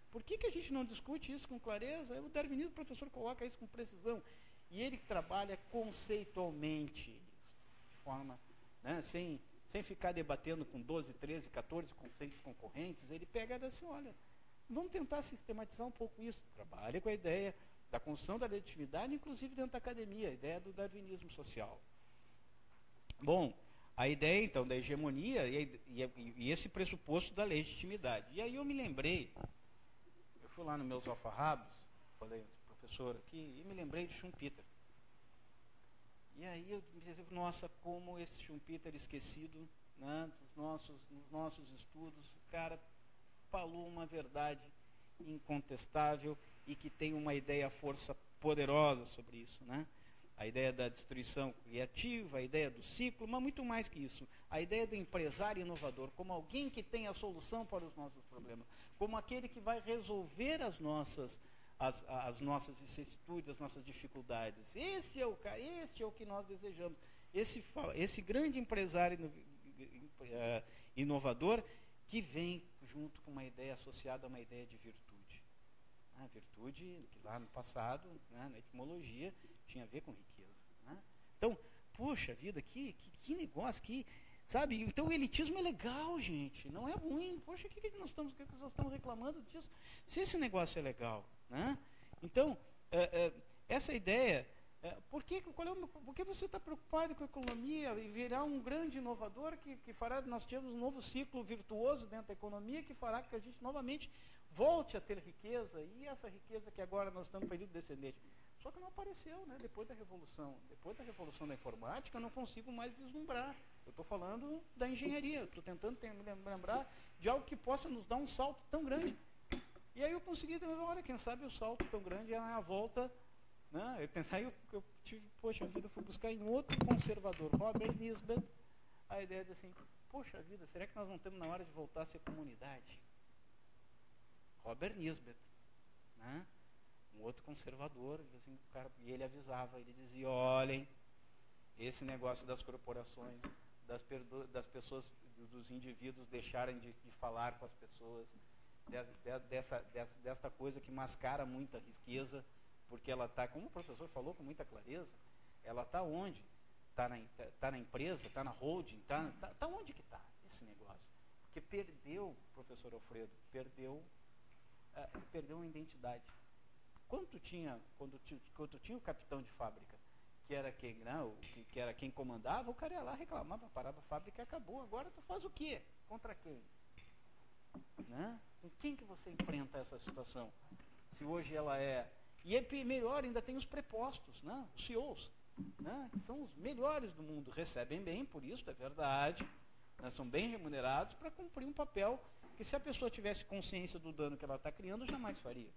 por que a gente não discute isso com clareza? O darwinismo, o professor coloca isso com precisão. E ele trabalha conceitualmente, de forma, né, sem ficar debatendo com 12, 13, 14 conceitos concorrentes. Ele pega assim, olha, vamos tentar sistematizar um pouco isso. Trabalha com a ideia da construção da legitimidade, inclusive dentro da academia, a ideia do darwinismo social. Bom, a ideia, então, da hegemonia e esse pressuposto da legitimidade. E aí eu me lembrei, eu fui lá nos meus alfarrabos, falei com o professor aqui, e me lembrei de Schumpeter. E aí eu me disse, nossa, como esse Schumpeter esquecido, né, nos nossos estudos, o cara falou uma verdade incontestável e que tem uma ideia, força poderosa sobre isso, né? A ideia da destruição criativa, a ideia do ciclo, mas muito mais que isso. A ideia do empresário inovador, como alguém que tem a solução para os nossos problemas, como aquele que vai resolver as nossas vicissitudes, as nossas dificuldades. Este é o que nós desejamos. Esse grande empresário inovador que vem junto com uma ideia associada a uma ideia de virtude. A virtude, que lá no passado, né, na etimologia, tinha a ver com riqueza. Né? Então, poxa vida, que negócio, sabe? Então o elitismo é legal, gente, não é ruim. Poxa, o que nós estamos reclamando disso? Se esse negócio é legal, né? Então, essa ideia Por que você está preocupado com a economia e virar um grande inovador que fará, nós temos um novo ciclo virtuoso dentro da economia que fará que a gente novamente volte a ter riqueza, e essa riqueza que agora nós estamos no período descendente. Só que não apareceu, né? Depois da revolução da informática, eu não consigo mais vislumbrar. Eu estou falando da engenharia, estou tentando me lembrar de algo que possa nos dar um salto tão grande. E aí eu consegui, olha, quem sabe o salto tão grande é a volta, né? Eu tive, poxa vida, fui buscar em outro conservador, Robert Nisbet, a ideia de assim, poxa vida, será que nós não estamos na hora de voltar a ser comunidade? Robert Nisbet, né? Um outro conservador, assim, e ele avisava, ele dizia, olhem, esse negócio das corporações, das pessoas, dos indivíduos deixarem de falar com as pessoas, desta coisa que mascara muita riqueza, porque ela está, como o professor falou com muita clareza, ela está onde? Está na empresa, está na holding, está onde que está esse negócio? Porque perdeu, professor Alfredo, perdeu uma identidade. Quando tinha o capitão de fábrica, que era quem, não, que era quem comandava, o cara ia lá, reclamava, parava a fábrica e acabou. Agora tu faz o quê? Contra quem? Né? Com quem que você enfrenta essa situação? Se hoje ela é... E é melhor, ainda tem os prepostos, né? Os CEOs, né? Que são os melhores do mundo, recebem bem, por isso, é verdade, né? São bem remunerados para cumprir um papel que, se a pessoa tivesse consciência do dano que ela está criando, jamais faria.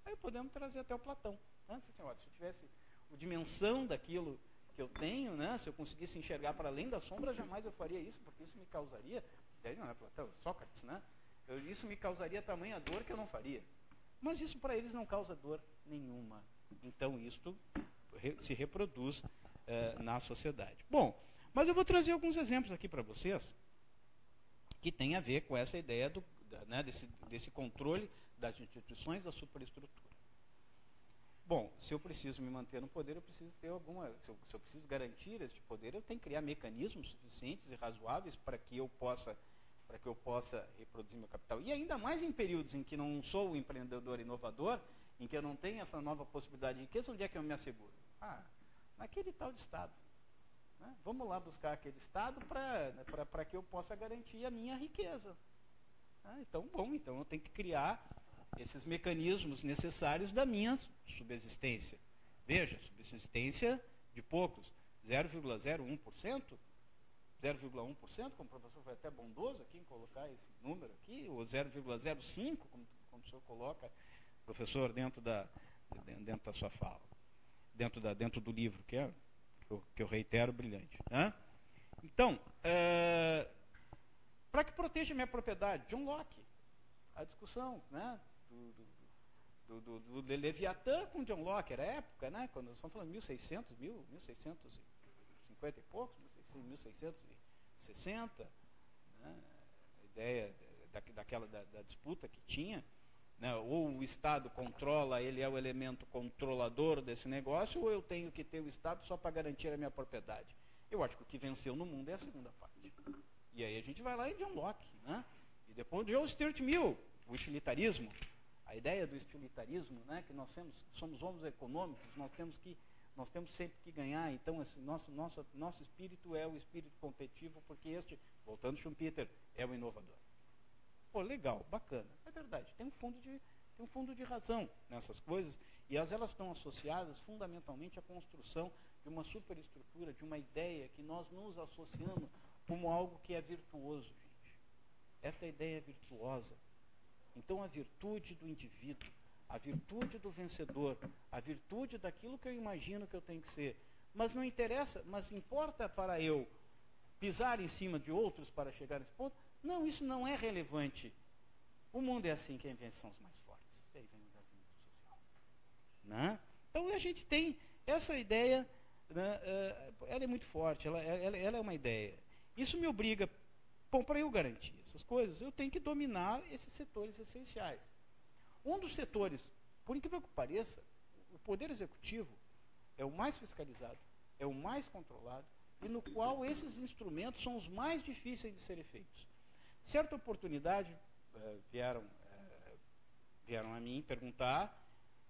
Aí podemos trazer até o Platão. Né? Se eu tivesse a dimensão daquilo que eu tenho, né? Se eu conseguisse enxergar para além da sombra, jamais eu faria isso, porque isso me causaria... Não é Platão, é Sócrates, né? Isso me causaria tamanha dor que eu não faria. Mas isso para eles não causa dor nenhuma. Então isto se reproduz na sociedade. Bom, mas eu vou trazer alguns exemplos aqui para vocês que tem a ver com essa ideia desse controle das instituições, da superestrutura. Bom, se eu preciso me manter no poder, eu preciso ter se eu preciso garantir este poder, eu tenho que criar mecanismos suficientes e razoáveis para que eu possa reproduzir meu capital. E ainda mais em períodos em que não sou um empreendedor inovador, em que eu não tenho essa nova possibilidade de riqueza, onde é que eu me asseguro? Naquele tal de Estado. Né? Vamos lá buscar aquele Estado para que eu possa garantir a minha riqueza. Então eu tenho que criar esses mecanismos necessários da minha subsistência. Veja, subsistência de poucos, 0,01%, 0,1%, como o professor foi até bondoso aqui em colocar esse número aqui, ou 0,05%, como o senhor coloca, professor, dentro da sua fala, dentro do livro, que eu reitero, brilhante. Né? Então, para que proteja minha propriedade? John Locke, a discussão, né, do Leviatã com John Locke, era a época, né, quando nós estamos falando de 1650 e poucos, 1660, né, a ideia da disputa que tinha, né, ou o Estado controla, ele é o elemento controlador desse negócio, ou eu tenho que ter o Estado só para garantir a minha propriedade. Eu acho que o que venceu no mundo é a segunda parte. E aí a gente vai lá em John Locke, né, e depois de John Stuart Mill, o utilitarismo, a ideia do utilitarismo, né, que nós somos homens econômicos, nós temos sempre que ganhar, então esse nosso espírito é o espírito competitivo, porque voltando a Schumpeter, é o inovador. Pô, legal, bacana, é verdade, tem um fundo de razão nessas coisas, e elas estão associadas fundamentalmente à construção de uma superestrutura, de uma ideia que nós nos associamos como algo que é virtuoso, gente. Esta ideia é virtuosa. Então a virtude do indivíduo, a virtude do vencedor, a virtude daquilo que eu imagino que eu tenho que ser. Mas não interessa, mas importa para eu pisar em cima de outros para chegar nesse ponto? Não, isso não é relevante. O mundo é assim, quem vence são os mais fortes. Daí vem o darwinismo social. Né? Então a gente tem essa ideia, né, ela é muito forte, ela é uma ideia. Isso me obriga, bom, para eu garantir essas coisas, eu tenho que dominar esses setores essenciais. Um dos setores, por incrível que pareça, o poder executivo é o mais fiscalizado, é o mais controlado, e no qual esses instrumentos são os mais difíceis de serem feitos. Certa oportunidade, vieram a mim perguntar,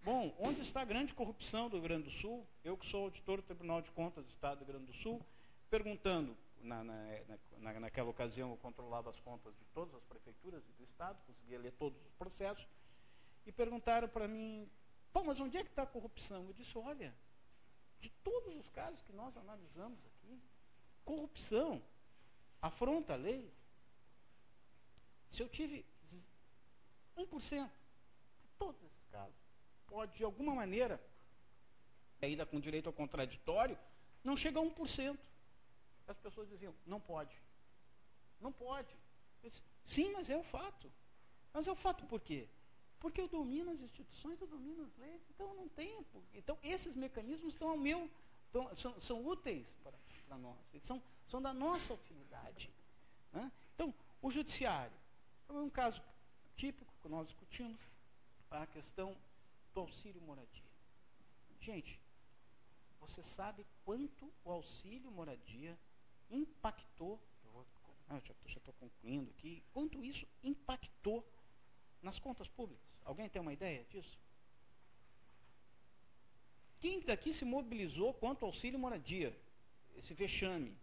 Bom, onde está a grande corrupção do Rio Grande do Sul? Eu que sou auditor do Tribunal de Contas do Estado do Rio Grande do Sul, perguntando, naquela ocasião eu controlava as contas de todas as prefeituras do Estado, conseguia ler todos os processos, e perguntaram para mim, pô, mas onde é que está a corrupção? Eu disse, olha, de todos os casos que nós analisamos aqui, corrupção, afronta a lei, se eu tive 1% de todos esses casos, pode, de alguma maneira, ainda com direito ao contraditório, não chega a 1%. As pessoas diziam, não pode. Não pode. Eu disse, sim, mas é o fato. Mas é o fato por quê? Porque eu domino as instituições, eu domino as leis, então eu não tenho. Então, esses mecanismos estão ao meu, são úteis para nós, eles são da nossa utilidade. Né? Então, o judiciário, é um caso típico que nós discutimos, a questão do auxílio moradia. Gente, você sabe quanto o auxílio moradia impactou, já estou concluindo aqui, quanto isso impactou nas contas públicas? Alguém tem uma ideia disso? Quem daqui se mobilizou contra o auxílio moradia? Esse vexame,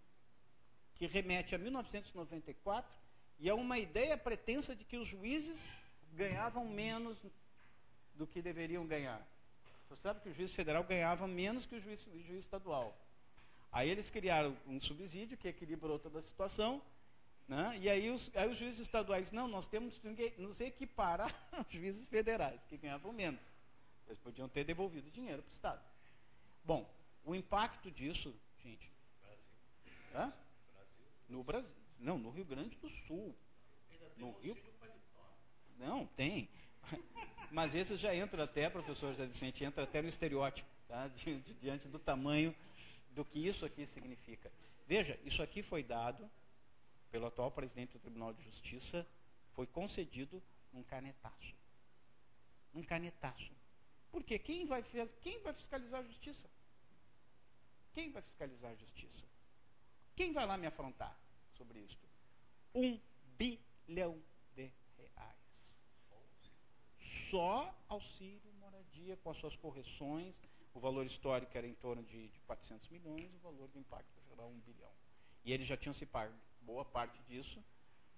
que remete a 1994 e a uma ideia pretensa de que os juízes ganhavam menos do que deveriam ganhar. Você sabe que o juiz federal ganhava menos que o juiz estadual. Aí eles criaram um subsídio que equilibrou toda a situação, né? E aí os juízes estaduais, não, nós temos que nos equiparar aos juízes federais, que ganhavam menos. Eles podiam ter devolvido dinheiro para o Estado. Bom, o impacto disso, gente... Brasil. No Brasil. Não, no Rio Grande do Sul. No Rio... Não, tem. Mas esses já entram até, professor José Vicente, entra até no estereótipo, tá? Diante do tamanho do que isso aqui significa. Veja, isso aqui foi dado pelo atual presidente do Tribunal de Justiça, foi concedido num canetaço. Num canetaço. Por quê? Quem vai fiscalizar a justiça? Quem vai fiscalizar a justiça? Quem vai lá me afrontar sobre isso? 1 bilhão de reais. Só auxílio moradia com as suas correções, o valor histórico era em torno de 400 milhões, o valor do impacto geral 1 bilhão. E eles já tinham se pago boa parte disso,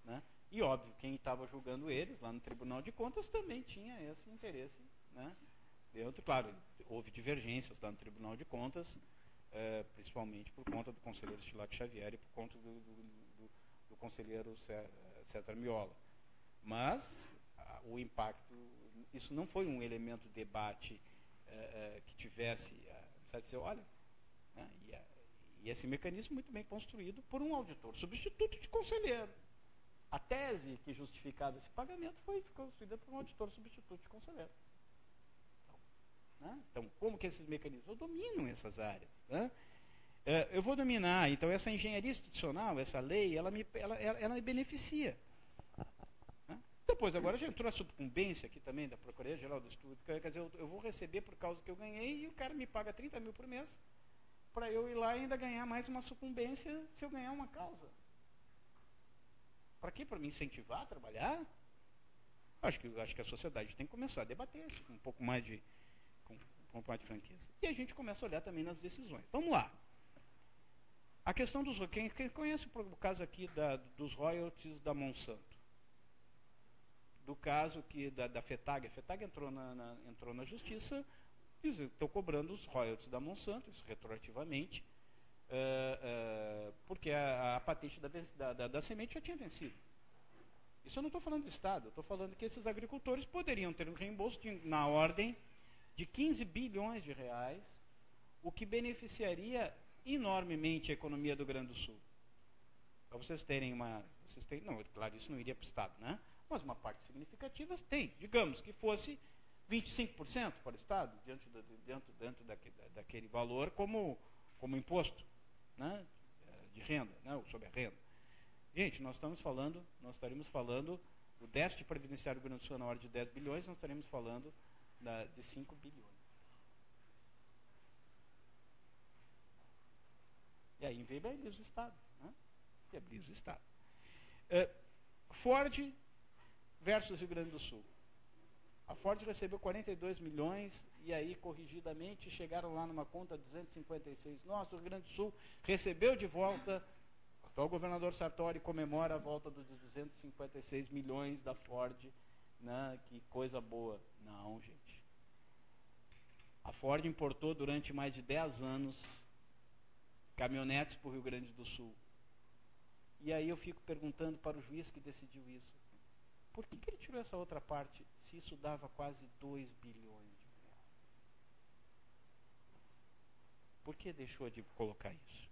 né? E óbvio, quem estava julgando eles lá no Tribunal de Contas também tinha esse interesse, né? Claro, houve divergências lá no Tribunal de Contas, principalmente por conta do conselheiro Stilac Xavier e por conta do conselheiro César Miola. Mas o impacto, isso não foi um elemento de debate que tivesse, sabe dizer, olha, né, e esse mecanismo muito bem construído por um auditor substituto de conselheiro. A tese que justificava esse pagamento foi construída por um auditor substituto de conselheiro. Né? Então, como que esses mecanismos? Eu domino essas áreas. Né? Eu vou dominar, então, essa engenharia institucional, essa lei, ela me beneficia. Né? Depois, agora já entrou a sucumbência aqui também da Procuradoria-Geral do Estado. Quer dizer, eu vou receber por causa que eu ganhei e o cara me paga 30 mil por mês para eu ir lá e ainda ganhar mais uma sucumbência se eu ganhar uma causa. Para quê? Para me incentivar a trabalhar? Acho que a sociedade tem que começar a debater com um pouco mais de franqueza. E a gente começa a olhar também nas decisões. Vamos lá. A questão dos... Quem conhece o caso aqui dos royalties da Monsanto? Do caso aqui da FETAG. A FETAG entrou na justiça, estou cobrando os royalties da Monsanto, isso retroativamente, porque a patente da semente já tinha vencido. Isso eu não estou falando do Estado, eu estou falando que esses agricultores poderiam ter um reembolso na ordem de 15 bilhões de reais, o que beneficiaria enormemente a economia do Rio Grande do Sul. Para vocês terem não, claro, isso não iria para o Estado, né? Mas uma parte significativa tem. Digamos que fosse 25% para o Estado, dentro daquele valor como imposto, né, de renda, né, sobre a renda. Gente, nós estaríamos falando, o déficit previdenciário do Rio Grande do Sul na ordem de 10 bilhões, nós estaremos falando de 5 bilhões. E aí inviabiliza o Estado. Né? Inviabiliza o Estado. Ford versus Rio Grande do Sul. A Ford recebeu 42 milhões e aí, corrigidamente, chegaram lá numa conta de 256. Nossa, o Rio Grande do Sul recebeu de volta. O atual governador Sartori comemora a volta dos 256 milhões da Ford. Né? Que coisa boa. Não, gente. A Ford importou durante mais de 10 anos caminhonetes para o Rio Grande do Sul. E aí eu fico perguntando para o juiz que decidiu isso. Por que ele tirou essa outra parte, se isso dava quase 2 bilhões de reais? Por que deixou de colocar isso?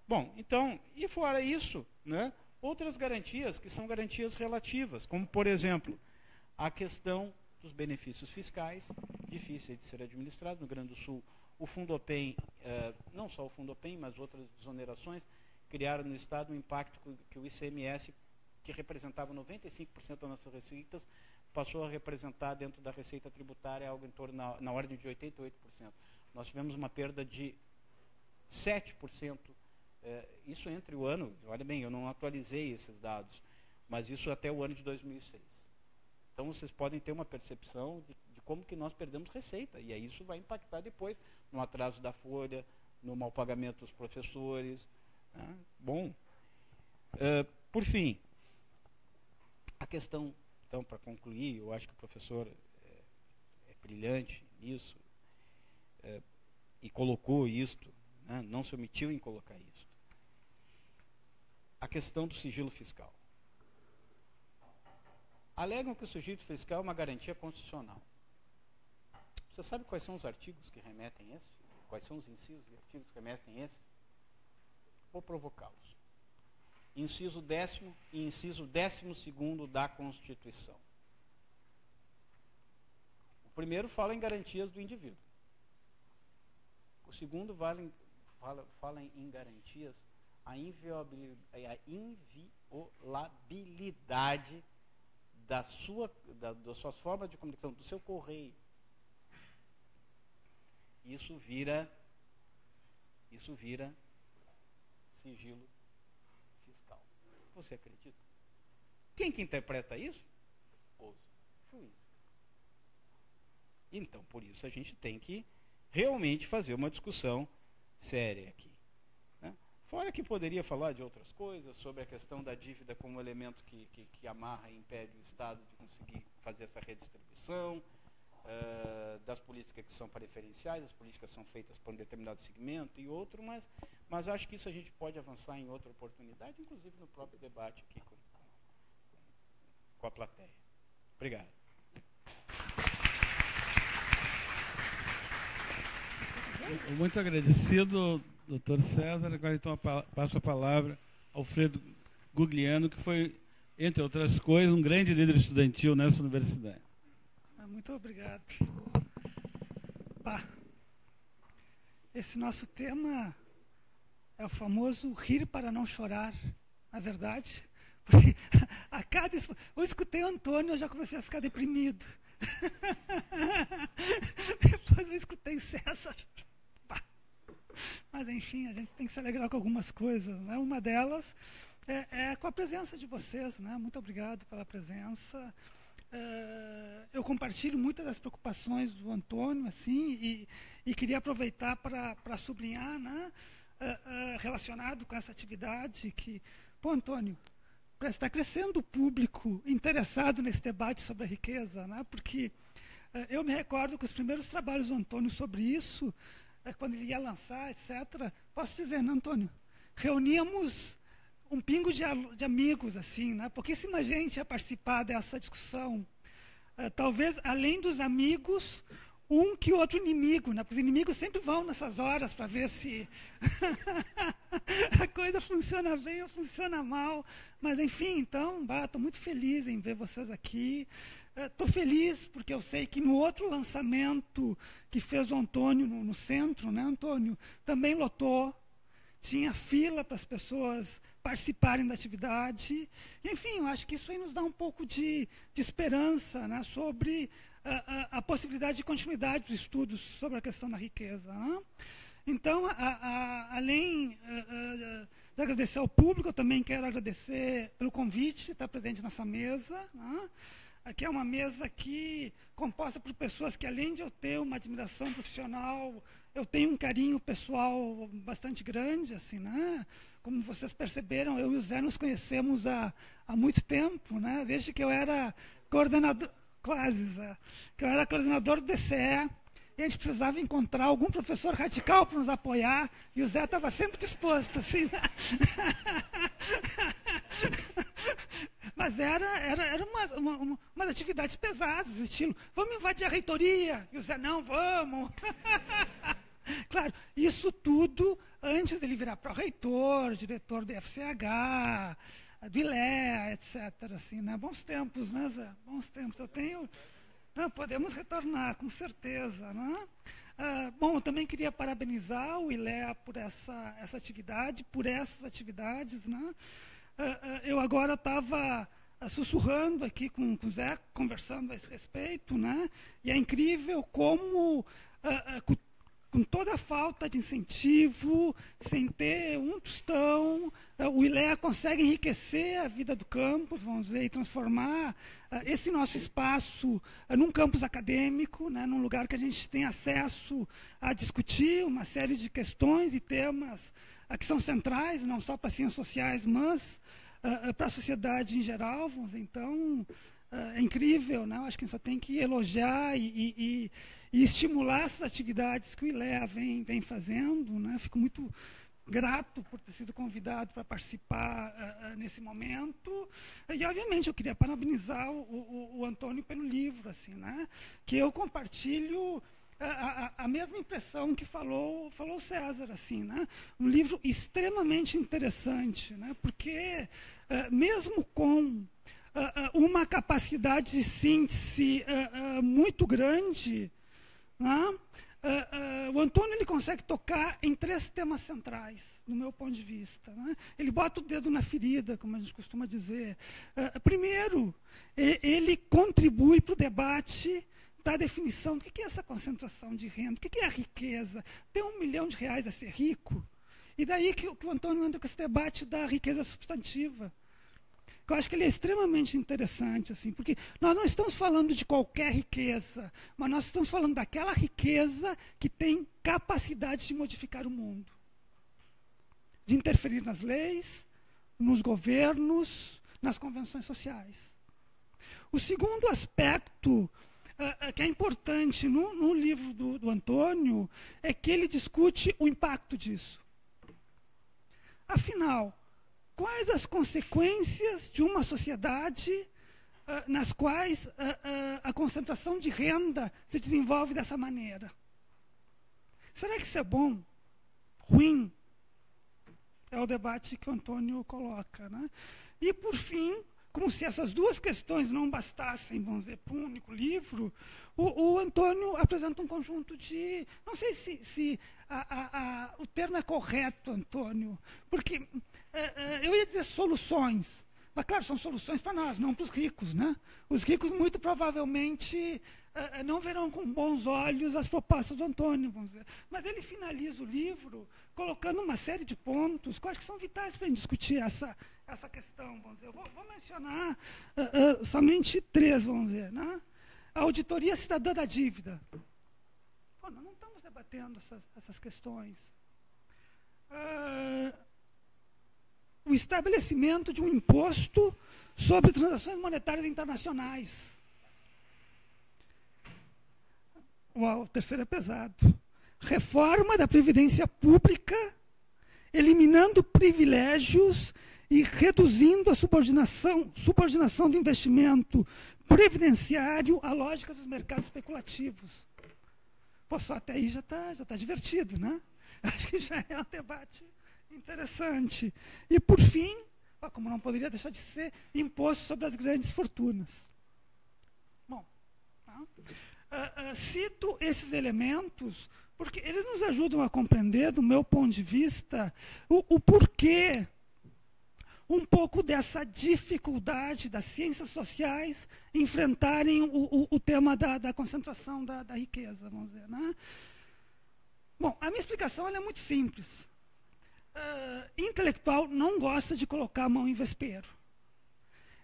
Bom, então, e fora isso, né, outras garantias que são garantias relativas, como, por exemplo, a questão dos benefícios fiscais, difíceis de ser administrados. No Rio Grande do Sul, o Fundopem, não só o Fundopem, mas outras desonerações, criaram no Estado um impacto que o ICMS, que representava 95% das nossas receitas, passou a representar dentro da receita tributária algo em torno na ordem de 88%. Nós tivemos uma perda de 7%, isso entre o ano, olha bem, eu não atualizei esses dados, mas isso até o ano de 2006. Então vocês podem ter uma percepção de como que nós perdemos receita, e aí isso vai impactar depois no atraso da folha, no mau pagamento dos professores. Né? Bom, por fim, a questão, então, para concluir, eu acho que o professor é brilhante nisso, e colocou isto, né? Não se omitiu em colocar isto. A questão do sigilo fiscal. Alegam que o sigilo fiscal é uma garantia constitucional. Você sabe quais são os artigos que remetem a esses? Quais são os incisos e artigos que remetem a esses? Vou provocá-los. Inciso 10º e inciso 12º da Constituição. O primeiro fala em garantias do indivíduo. O segundo fala em garantias a inviolabilidade das suas formas de comunicação, do seu correio. Isso vira sigilo fiscal. Você acredita? Quem que interpreta isso? Os juízes. Então, por isso, a gente tem que realmente fazer uma discussão séria aqui. Né? Fora que poderia falar de outras coisas, sobre a questão da dívida como elemento que amarra e impede o Estado de conseguir fazer essa redistribuição, das políticas que são preferenciais, as políticas são feitas por um determinado segmento e outro, mas acho que isso a gente pode avançar em outra oportunidade, inclusive no próprio debate aqui com a plateia. Obrigado. Muito agradecido, doutor César. Agora, então, passo a palavra ao Alfredo Gugliano, que foi, entre outras coisas, um grande líder estudantil nessa universidade. Muito obrigado. Esse nosso tema é o famoso rir para não chorar, na verdade. Porque eu escutei o Antônio, eu já comecei a ficar deprimido. Depois eu escutei o César. Mas, enfim, a gente tem que se alegrar com algumas coisas. Né? Uma delas é com a presença de vocês. Né? Muito obrigado pela presença. Eu compartilho muitas das preocupações do Antônio, assim, e queria aproveitar para sublinhar, né, relacionado com essa atividade, que, Antônio, está crescendo o público interessado nesse debate sobre a riqueza, né, porque eu me recordo que os primeiros trabalhos do Antônio sobre isso, quando ele ia lançar, etc., posso dizer, né, Antônio, reuníamos um pingo de amigos, assim, né? Pouquíssima gente ia participar dessa discussão. Talvez, além dos amigos, um que outro inimigo, né? Porque os inimigos sempre vão nessas horas para ver se a coisa funciona bem ou funciona mal. Mas, enfim, então, estou muito feliz em ver vocês aqui. Estou feliz porque eu sei que no outro lançamento que fez o Antônio no centro, né, Antônio, também lotou. Tinha fila para as pessoas participarem da atividade. Enfim, eu acho que isso aí nos dá um pouco de esperança, né, sobre a possibilidade de continuidade dos estudos sobre a questão da riqueza. Né? Então, além de agradecer ao público, eu também quero agradecer pelo convite de estar presente nessa mesa. Né? Aqui é uma mesa aqui composta por pessoas que, além de eu ter uma admiração profissional, eu tenho um carinho pessoal bastante grande, assim, né? Como vocês perceberam, eu e o Zé nos conhecemos há muito tempo, né? Desde que eu era coordenador, quase, Zé, que eu era coordenador do DCE, e a gente precisava encontrar algum professor radical para nos apoiar, e o Zé estava sempre disposto, assim, né? Mas eram umas atividades pesadas, estilo, vamos invadir a reitoria, e o Zé, não, vamos. Claro, isso tudo antes dele virar pró-reitor, diretor do FCH, do ILEA, etc. Assim, né? Bons tempos, né, Zé? Bons tempos. Eu tenho... Não, podemos retornar, com certeza. Né? Bom, eu também queria parabenizar o ILEA por essa atividade, por essas atividades. Né? Eu agora estava sussurrando aqui com o Zé, conversando a esse respeito, né? E é incrível como... com toda a falta de incentivo, sem ter um tostão, o ILEA consegue enriquecer a vida do campus, vamos dizer, e transformar esse nosso espaço num campus acadêmico, né, num lugar que a gente tem acesso a discutir uma série de questões e temas que são centrais, não só para as ciências sociais, mas para a sociedade em geral. Vamos dizer. Então, é incrível, né? Eu acho que a gente só tem que elogiar e estimular essas atividades que o ILEA vem fazendo. Né? Fico muito grato por ter sido convidado para participar nesse momento. E, obviamente, eu queria parabenizar o Antônio pelo livro, assim, né? Que eu compartilho a mesma impressão que falou o César. Assim, né? Um livro extremamente interessante, né? Porque, mesmo com uma capacidade de síntese muito grande, né? O Antônio ele consegue tocar em 3 temas centrais, do meu ponto de vista. Né? Ele bota o dedo na ferida, como a gente costuma dizer. Primeiro, ele contribui para o debate, para a definição do que é essa concentração de renda, o que é a riqueza. Ter R$1 milhão a ser rico? E daí que o Antônio anda com esse debate da riqueza substantiva. Eu acho que ele é extremamente interessante, assim, porque nós não estamos falando de qualquer riqueza, mas nós estamos falando daquela riqueza que tem capacidade de modificar o mundo, de interferir nas leis, nos governos, nas convenções sociais. O segundo aspecto que é importante no livro do Antônio é que ele discute o impacto disso. Afinal, quais as consequências de uma sociedade nas quais a concentração de renda se desenvolve dessa maneira? Será que isso é bom? Ruim? É o debate que o Antônio coloca. Né? E, por fim, como se essas 2 questões não bastassem, vamos dizer, para um único livro, o Antônio apresenta um conjunto de... Não sei se o termo é correto, Antônio, porque eu ia dizer soluções, mas, claro, são soluções para nós, não para os ricos. Né? Os ricos, muito provavelmente, não verão com bons olhos as propostas do Antônio, vamos dizer. Mas ele finaliza o livro colocando uma série de pontos que eu acho que são vitais para a gente discutir essa questão. Vamos dizer. Eu vou mencionar somente 3, vamos dizer. Né? A auditoria cidadã da dívida. Pô, nós não estamos debatendo essas questões. O estabelecimento de um imposto sobre transações monetárias internacionais. Uau, o terceiro é pesado. Reforma da Previdência Pública, eliminando privilégios e reduzindo a subordinação do investimento previdenciário à lógica dos mercados especulativos. Pô, só até aí já tá divertido, né? Acho que já é um debate interessante. E, por fim, como não poderia deixar de ser, imposto sobre as grandes fortunas. Bom, cito esses elementos porque eles nos ajudam a compreender, do meu ponto de vista, o porquê um pouco dessa dificuldade das ciências sociais enfrentarem o tema da concentração da riqueza, vamos dizer. Né? Bom, a minha explicação ela é muito simples. Intelectual não gosta de colocar a mão em vespeiro.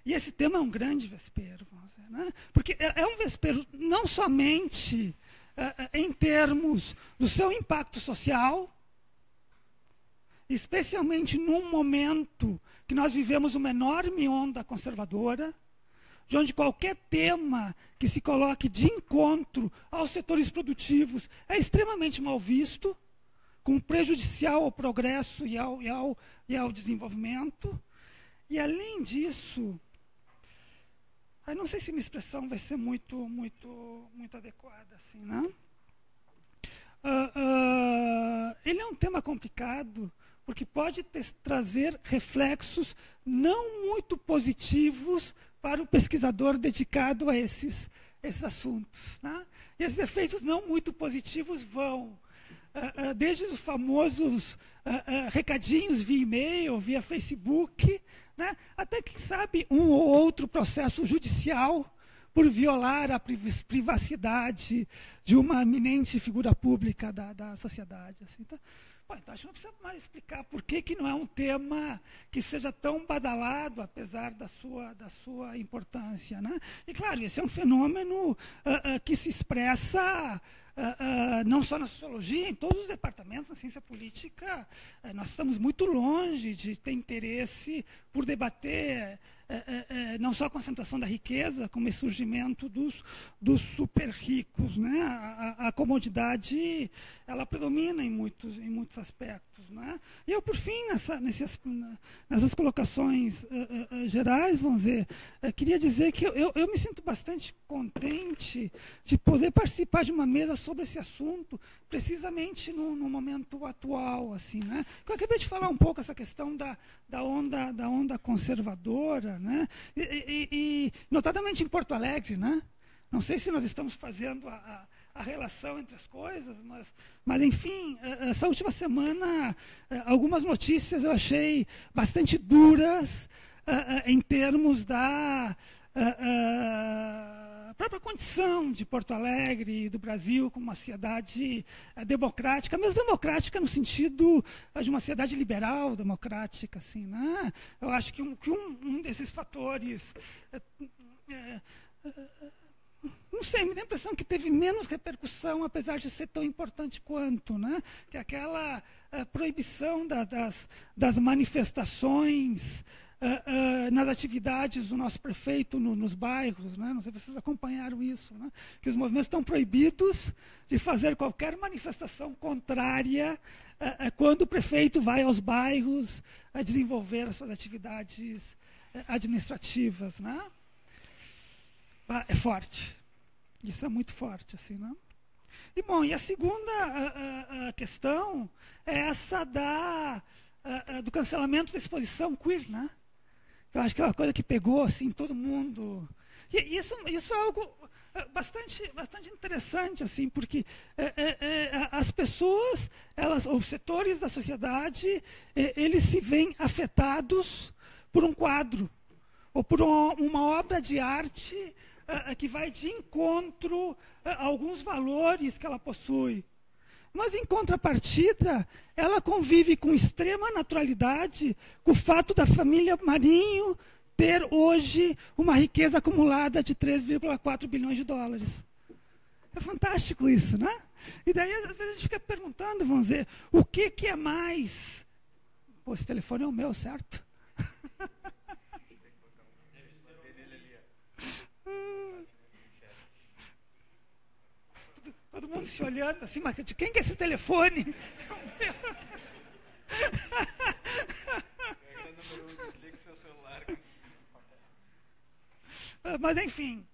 E esse tema é um grande vespeiro, vamos dizer, né? Porque é um vespeiro não somente em termos do seu impacto social, especialmente num momento que nós vivemos uma enorme onda conservadora, de onde qualquer tema que se coloque de encontro aos setores produtivos é extremamente mal visto, com prejudicial ao progresso e ao desenvolvimento. E, além disso, eu não sei se minha expressão vai ser muito adequada, assim, né? Ele é um tema complicado, porque pode trazer reflexos não muito positivos para o pesquisador dedicado a esses assuntos, né? E esses efeitos não muito positivos vão desde os famosos recadinhos via e-mail, via Facebook, né, até, quem sabe, um ou outro processo judicial por violar a privacidade de uma eminente figura pública da sociedade. Assim, tá? Bom, então, acho que não precisa mais explicar por que não é um tema que seja tão badalado, apesar da sua importância, né? E, claro, esse é um fenômeno que se expressa não só na sociologia, em todos os departamentos, na ciência política. Nós estamos muito longe de ter interesse por debater não só a concentração da riqueza, como o surgimento dos super ricos, né? A comodidade, ela predomina em muitos aspectos, né? E eu, por fim, nessas colocações gerais, vamos dizer, queria dizer que eu me sinto bastante contente de poder participar de uma mesa sobre esse assunto, precisamente no momento atual, assim, né? Eu acabei de falar um pouco essa questão da onda conservadora, né? E notadamente em Porto Alegre, né? Não sei se nós estamos fazendo a relação entre as coisas, mas enfim, essa última semana, algumas notícias eu achei bastante duras em termos da própria condição de Porto Alegre e do Brasil como uma sociedade democrática, mas democrática no sentido de uma sociedade liberal, democrática, assim, né? Eu acho que um desses fatores, não sei, me dá a impressão que teve menos repercussão, apesar de ser tão importante quanto, né? Que aquela proibição das manifestações nas atividades do nosso prefeito nos bairros, né? Não sei se vocês acompanharam isso, né? Que os movimentos estão proibidos de fazer qualquer manifestação contrária quando o prefeito vai aos bairros a desenvolver as suas atividades administrativas, né? É forte. Isso é muito forte, assim, né? E, bom, e a segunda questão é essa do cancelamento da exposição queer, né? Eu acho que é uma coisa que pegou, assim, todo mundo. E isso é algo bastante interessante, assim, porque as pessoas, os setores da sociedade, eles se veem afetados por um quadro ou por uma obra de arte que vai de encontro a alguns valores que ela possui. Mas, em contrapartida, ela convive com extrema naturalidade com o fato da família Marinho ter hoje uma riqueza acumulada de 3,4 bilhões de dólares. É fantástico isso, né? E daí, às vezes, a gente fica perguntando, vamos dizer, o que é mais... Pô, esse telefone é o meu, certo? Todo mundo se olhando assim, mas de quem que é esse telefone? Mas, enfim,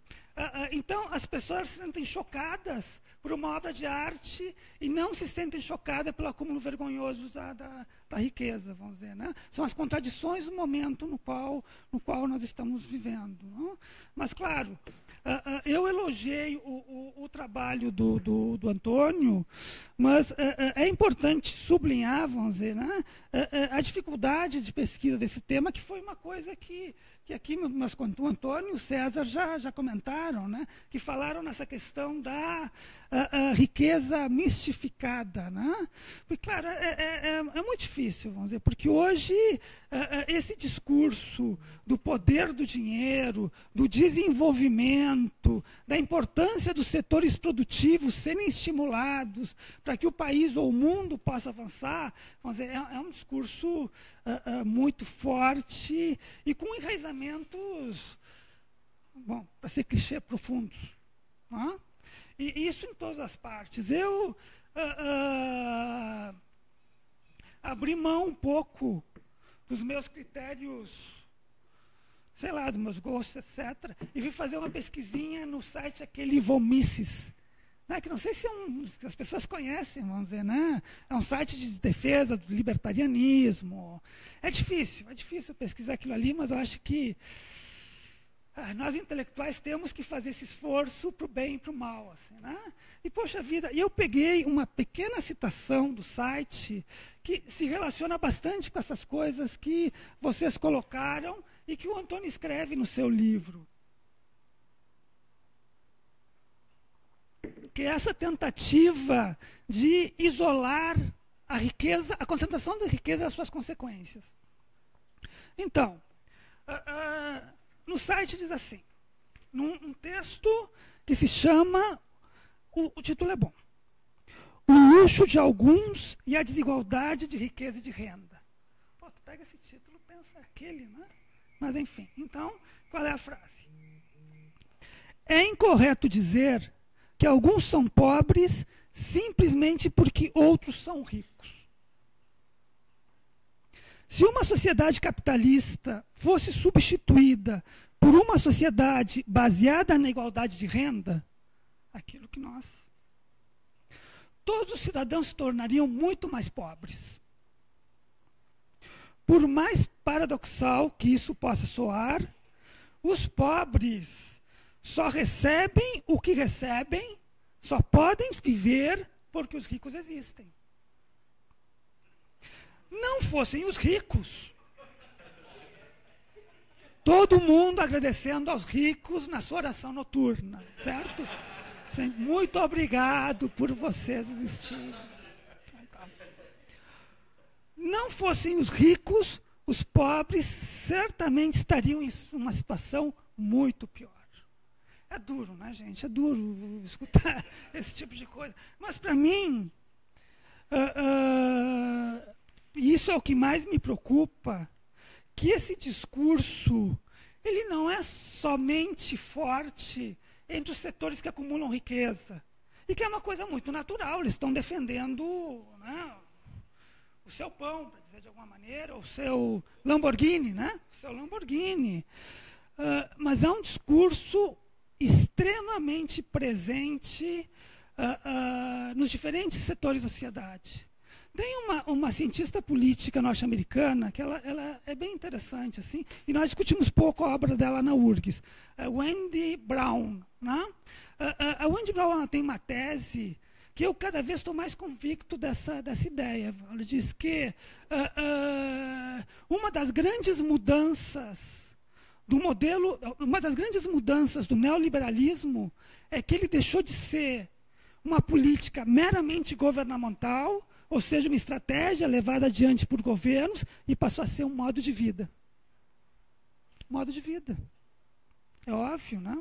então as pessoas se sentem chocadas por uma obra de arte e não se sentem chocadas pelo acúmulo vergonhoso da riqueza, vamos dizer, né? São as contradições do momento no qual nós estamos vivendo, não? Mas, claro, eu elogiei o trabalho do Antônio, mas é importante sublinhar, vamos dizer, né, a dificuldade de pesquisa desse tema, que foi uma coisa que que aqui o Antônio e o César já comentaram, né, que falaram nessa questão da riqueza mistificada. Né? Porque, claro, é muito difícil, vamos dizer, porque hoje esse discurso do poder do dinheiro, do desenvolvimento, da importância dos setores produtivos serem estimulados para que o país ou o mundo possa avançar, vamos dizer, é um discurso muito forte e com enraizamentos, bom, para ser clichê, profundos. Né? E isso em todas as partes. Eu abri mão um pouco dos meus critérios, sei lá, dos meus gostos, etc., e fui fazer uma pesquisinha no site aquele Vomices, né, que não sei se as pessoas conhecem, vamos dizer, né? É um site de defesa do libertarianismo. É difícil pesquisar aquilo ali, mas eu acho que nós intelectuais temos que fazer esse esforço para o bem e para o mal. Assim, né? E, poxa vida, eu peguei uma pequena citação do site que se relaciona bastante com essas coisas que vocês colocaram e que o Antônio escreve no seu livro. Que é essa tentativa de isolar a riqueza, a concentração da riqueza e as suas consequências. Então, no site diz assim, num texto que se chama, o título é bom, O luxo de alguns e a desigualdade de riqueza e de renda. Pô, tu pega esse título e pensa aquele, né? Mas enfim, então, qual é a frase? É incorreto dizer que alguns são pobres simplesmente porque outros são ricos. Se uma sociedade capitalista fosse substituída por uma sociedade baseada na igualdade de renda, aquilo que nós... todos os cidadãos se tornariam muito mais pobres. Por mais paradoxal que isso possa soar, os pobres só recebem o que recebem, só podem viver porque os ricos existem. Não fossem os ricos, todo mundo agradecendo aos ricos na sua oração noturna, certo? Muito obrigado por vocês existirem. Não fossem os ricos, os pobres certamente estariam em uma situação muito pior. É duro, né, gente? É duro escutar esse tipo de coisa. Mas, para mim, isso é o que mais me preocupa, que esse discurso, ele não é somente forte entre os setores que acumulam riqueza, e que é uma coisa muito natural, eles estão defendendo, né, o seu pão, para dizer de alguma maneira, o seu Lamborghini, né? O seu Lamborghini. Mas é um discurso extremamente presente nos diferentes setores da sociedade. Tem uma cientista política norte-americana que ela é bem interessante, assim, e nós discutimos pouco a obra dela na URGS, Wendy Brown. Né? A Wendy Brown ela tem uma tese que eu cada vez estou mais convicto dessa ideia. Ela diz que uma das grandes mudanças do modelo, uma das grandes mudanças do neoliberalismo é que ele deixou de ser uma política meramente governamental, ou seja, uma estratégia levada adiante por governos, e passou a ser um modo de vida. Modo de vida. É óbvio, né?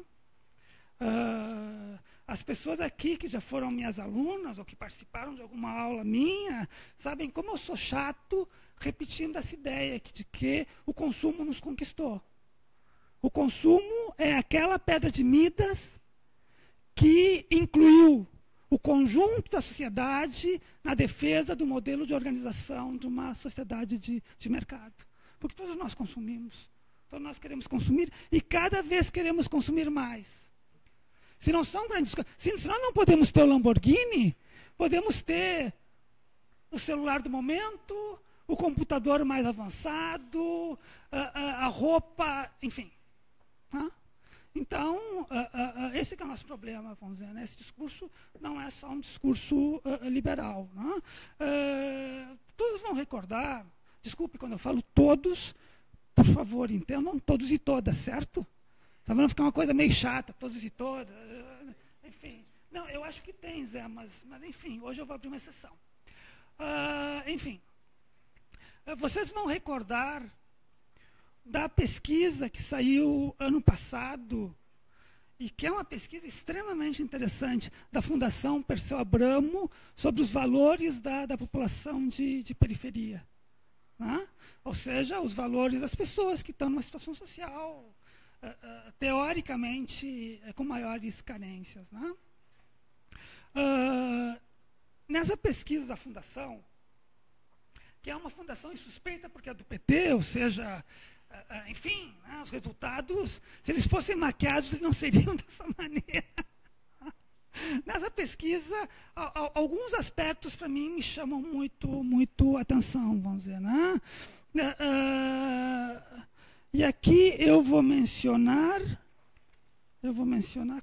As pessoas aqui que já foram minhas alunas, ou que participaram de alguma aula minha, sabem como eu sou chato repetindo essa ideia de que o consumo nos conquistou. O consumo é aquela pedra de Midas que incluiu o conjunto da sociedade na defesa do modelo de organização de uma sociedade de mercado. Porque todos nós consumimos, todos nós queremos consumir e cada vez queremos consumir mais. Se não são grandes coisas, se nós não podemos ter o Lamborghini, podemos ter o celular do momento, o computador mais avançado, a roupa, enfim. Então, esse que é o nosso problema, vamos dizer, né? Esse discurso não é só um discurso liberal. Né? Todos vão recordar, desculpe quando eu falo todos, por favor, entendam todos e todas, certo? Tá vendo? Ficar uma coisa meio chata, todos e todas. Enfim. Não, eu acho que tem, Zé, mas enfim, hoje eu vou abrir uma exceção. Enfim. Vocês vão recordar da pesquisa que saiu ano passado, e que é uma pesquisa extremamente interessante, da Fundação Perseu Abramo, sobre os valores da população de periferia. Né? Ou seja, os valores das pessoas que estão numa situação social, teoricamente, com maiores carências. Né? Nessa pesquisa da Fundação, que é uma fundação insuspeita porque é do PT, ou seja, enfim, né, os resultados, se eles fossem maquiados, eles não seriam dessa maneira. Nessa pesquisa, alguns aspectos para mim me chamam muito atenção, vamos dizer. Né? E aqui eu vou mencionar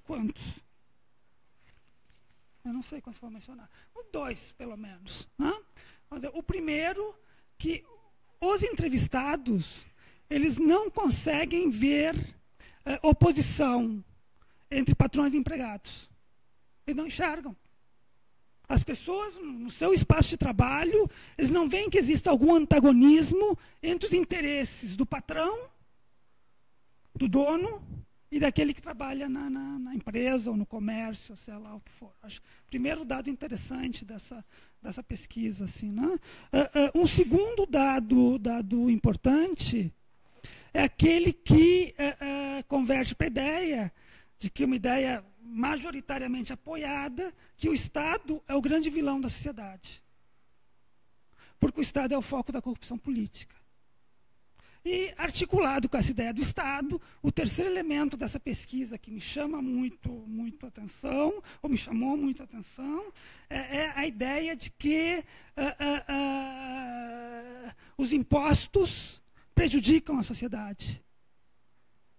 quantos? Eu não sei quantos vou mencionar. 2, pelo menos. Né? O primeiro, que os entrevistados, eles não conseguem ver oposição entre patrões e empregados. Eles não enxergam. As pessoas, no seu espaço de trabalho, eles não veem que exista algum antagonismo entre os interesses do patrão, do dono, e daquele que trabalha na empresa ou no comércio, sei lá o que for. Acho primeiro dado interessante dessa pesquisa. Assim, né? Um segundo dado importante é aquele que converge para a ideia de que uma ideia majoritariamente apoiada, que o Estado é o grande vilão da sociedade. Porque o Estado é o foco da corrupção política. E, articulado com essa ideia do Estado, o terceiro elemento dessa pesquisa que me chama muito atenção, ou me chamou muito atenção, é a ideia de que os impostos prejudicam a sociedade.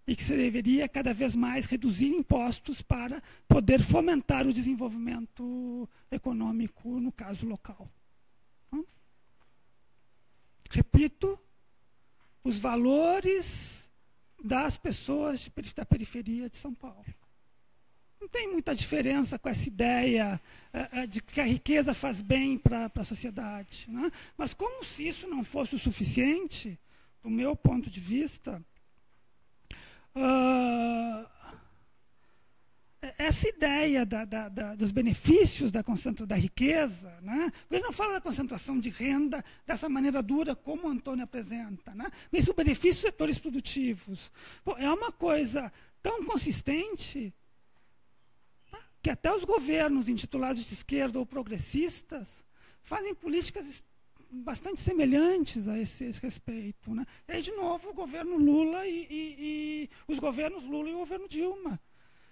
E que se deveria cada vez mais reduzir impostos para poder fomentar o desenvolvimento econômico, no caso local. Repito, os valores das pessoas da periferia de São Paulo. Não tem muita diferença com essa ideia de que a riqueza faz bem para a sociedade. Né? Mas como se isso não fosse o suficiente, do meu ponto de vista, essa ideia dos benefícios da riqueza, né? Ele não fala da concentração de renda dessa maneira dura como o Antônio apresenta, né? Mas o benefício dos setores produtivos. Pô, é uma coisa tão consistente, né, que até os governos intitulados de esquerda ou progressistas fazem políticas bastante semelhantes a esse respeito. Né? E aí, de novo, o governo Lula e os governos Lula e o governo Dilma,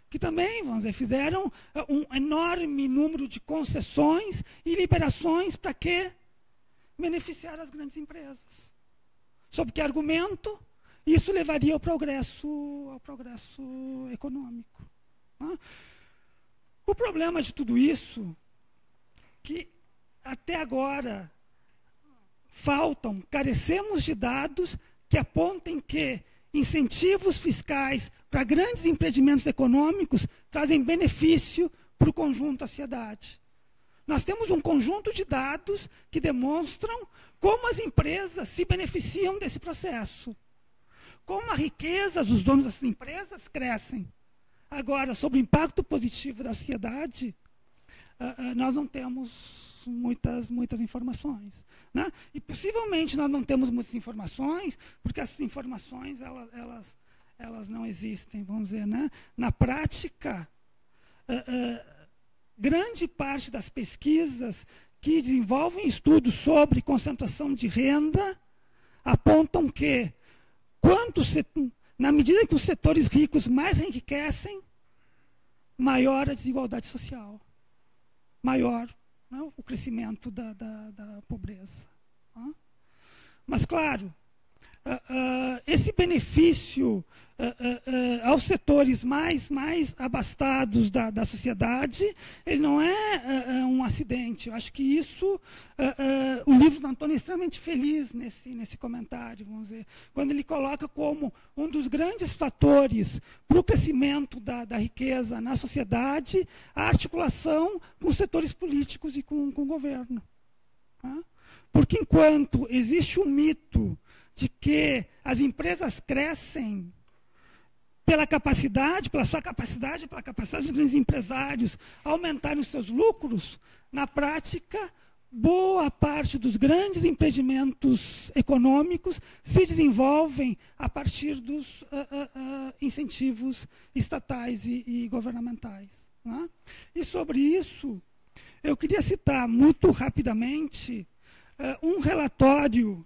que também, vamos dizer, fizeram um enorme número de concessões e liberações para quê? Beneficiar as grandes empresas. Sob que argumento? Isso levaria ao progresso econômico. Né? O problema de tudo isso, que até agora carecemos de dados que apontem que incentivos fiscais para grandes empreendimentos econômicos trazem benefício para o conjunto da sociedade. Nós temos um conjunto de dados que demonstram como as empresas se beneficiam desse processo. Como a riqueza dos donos das empresas crescem. Agora, sobre o impacto positivo da sociedade, nós não temos muitas informações. Né? E possivelmente nós não temos muitas informações, porque essas informações elas não existem, vamos dizer. Né? Na prática, grande parte das pesquisas que desenvolvem estudos sobre concentração de renda apontam que, na medida que os setores ricos mais enriquecem, maior a desigualdade social, maior, né, o crescimento da pobreza. Tá? Mas, claro, esse benefício aos setores mais abastados da sociedade, ele não é um acidente. Eu acho que isso, o livro do Antônio é extremamente feliz nesse comentário, vamos dizer, quando ele coloca como um dos grandes fatores para o crescimento da riqueza na sociedade a articulação com os setores políticos e com o governo. Tá? Porque enquanto existe um mito de que as empresas crescem pela sua capacidade, pela capacidade dos grandes empresários aumentarem os seus lucros, na prática, boa parte dos grandes empreendimentos econômicos se desenvolvem a partir dos incentivos estatais e governamentais. Né? E sobre isso, eu queria citar muito rapidamente um relatório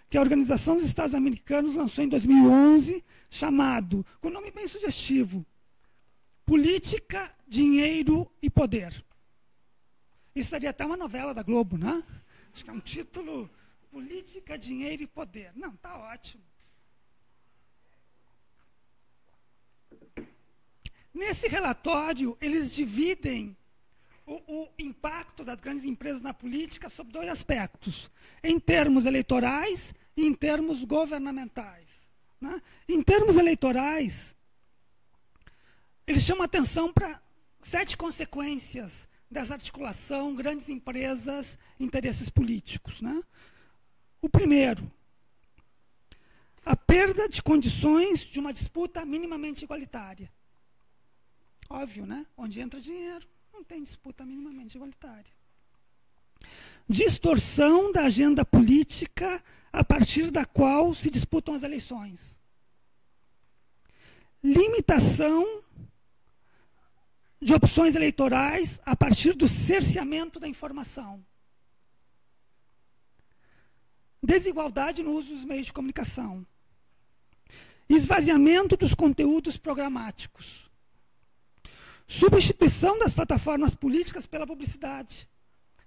que a Organização dos Estados Americanos lançou em 2011, chamado, com um nome bem sugestivo, Política, Dinheiro e Poder. Isso seria até uma novela da Globo, né? Acho que é um título, Política, Dinheiro e Poder. Não, está ótimo. Nesse relatório, eles dividem o impacto das grandes empresas na política sobre dois aspectos, em termos eleitorais e em termos governamentais. Né? Em termos eleitorais, eles chamam atenção para 7 consequências dessa articulação, grandes empresas, interesses políticos. Né? O primeiro, a perda de condições de uma disputa minimamente igualitária. Óbvio, né? Onde entra dinheiro, não tem disputa minimamente igualitária. Distorção da agenda política a partir da qual se disputam as eleições. Limitação de opções eleitorais a partir do cerceamento da informação. Desigualdade no uso dos meios de comunicação. Esvaziamento dos conteúdos programáticos. Substituição das plataformas políticas pela publicidade.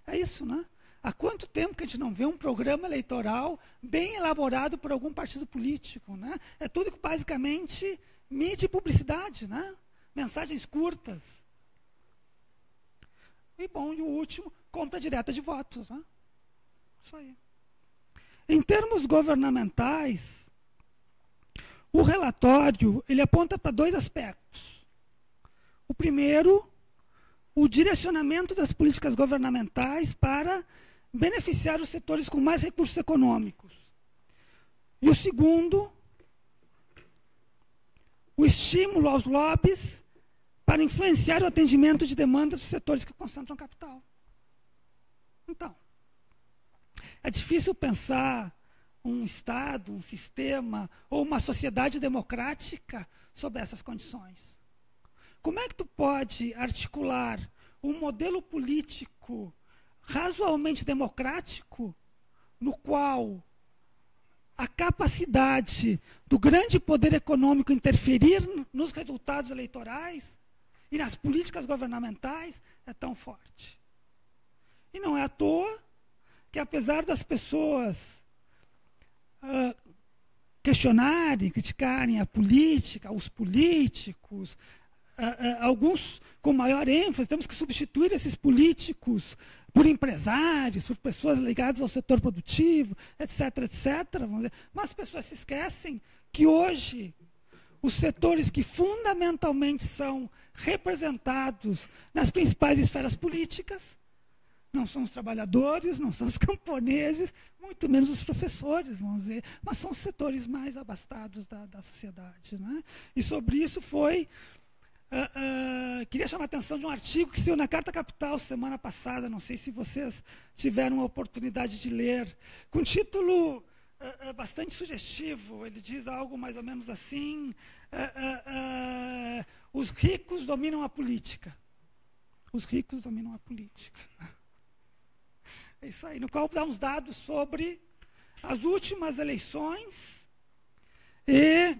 É isso, né? Há quanto tempo que a gente não vê um programa eleitoral bem elaborado por algum partido político, né? É tudo basicamente mídia e publicidade, né? Mensagens curtas. E, bom, e o último, compra direta de votos, né? Isso aí. Em termos governamentais, o relatório ele aponta para 2 aspectos. O primeiro, o direcionamento das políticas governamentais para beneficiar os setores com mais recursos econômicos. E o segundo, o estímulo aos lobbies para influenciar o atendimento de demandas dos setores que concentram capital. Então, é difícil pensar um Estado, um sistema ou uma sociedade democrática sob essas condições. Como é que tu pode articular um modelo político razoavelmente democrático no qual a capacidade do grande poder econômico interferir nos resultados eleitorais e nas políticas governamentais é tão forte? E não é à toa que, apesar das pessoas questionarem, criticarem a política, os políticos, alguns com maior ênfase, temos que substituir esses políticos por empresários, por pessoas ligadas ao setor produtivo, etc., etc. Vamos dizer. Mas as pessoas se esquecem que hoje os setores que fundamentalmente são representados nas principais esferas políticas não são os trabalhadores, não são os camponeses, muito menos os professores, vamos dizer, mas são os setores mais abastados da sociedade. Né? E sobre isso foi... queria chamar a atenção de um artigo que saiu na Carta Capital semana passada, não sei se vocês tiveram a oportunidade de ler, com título bastante sugestivo. Ele diz algo mais ou menos assim: os ricos dominam a política. Os ricos dominam a política. É isso aí, no qual dá uns dados sobre as últimas eleições e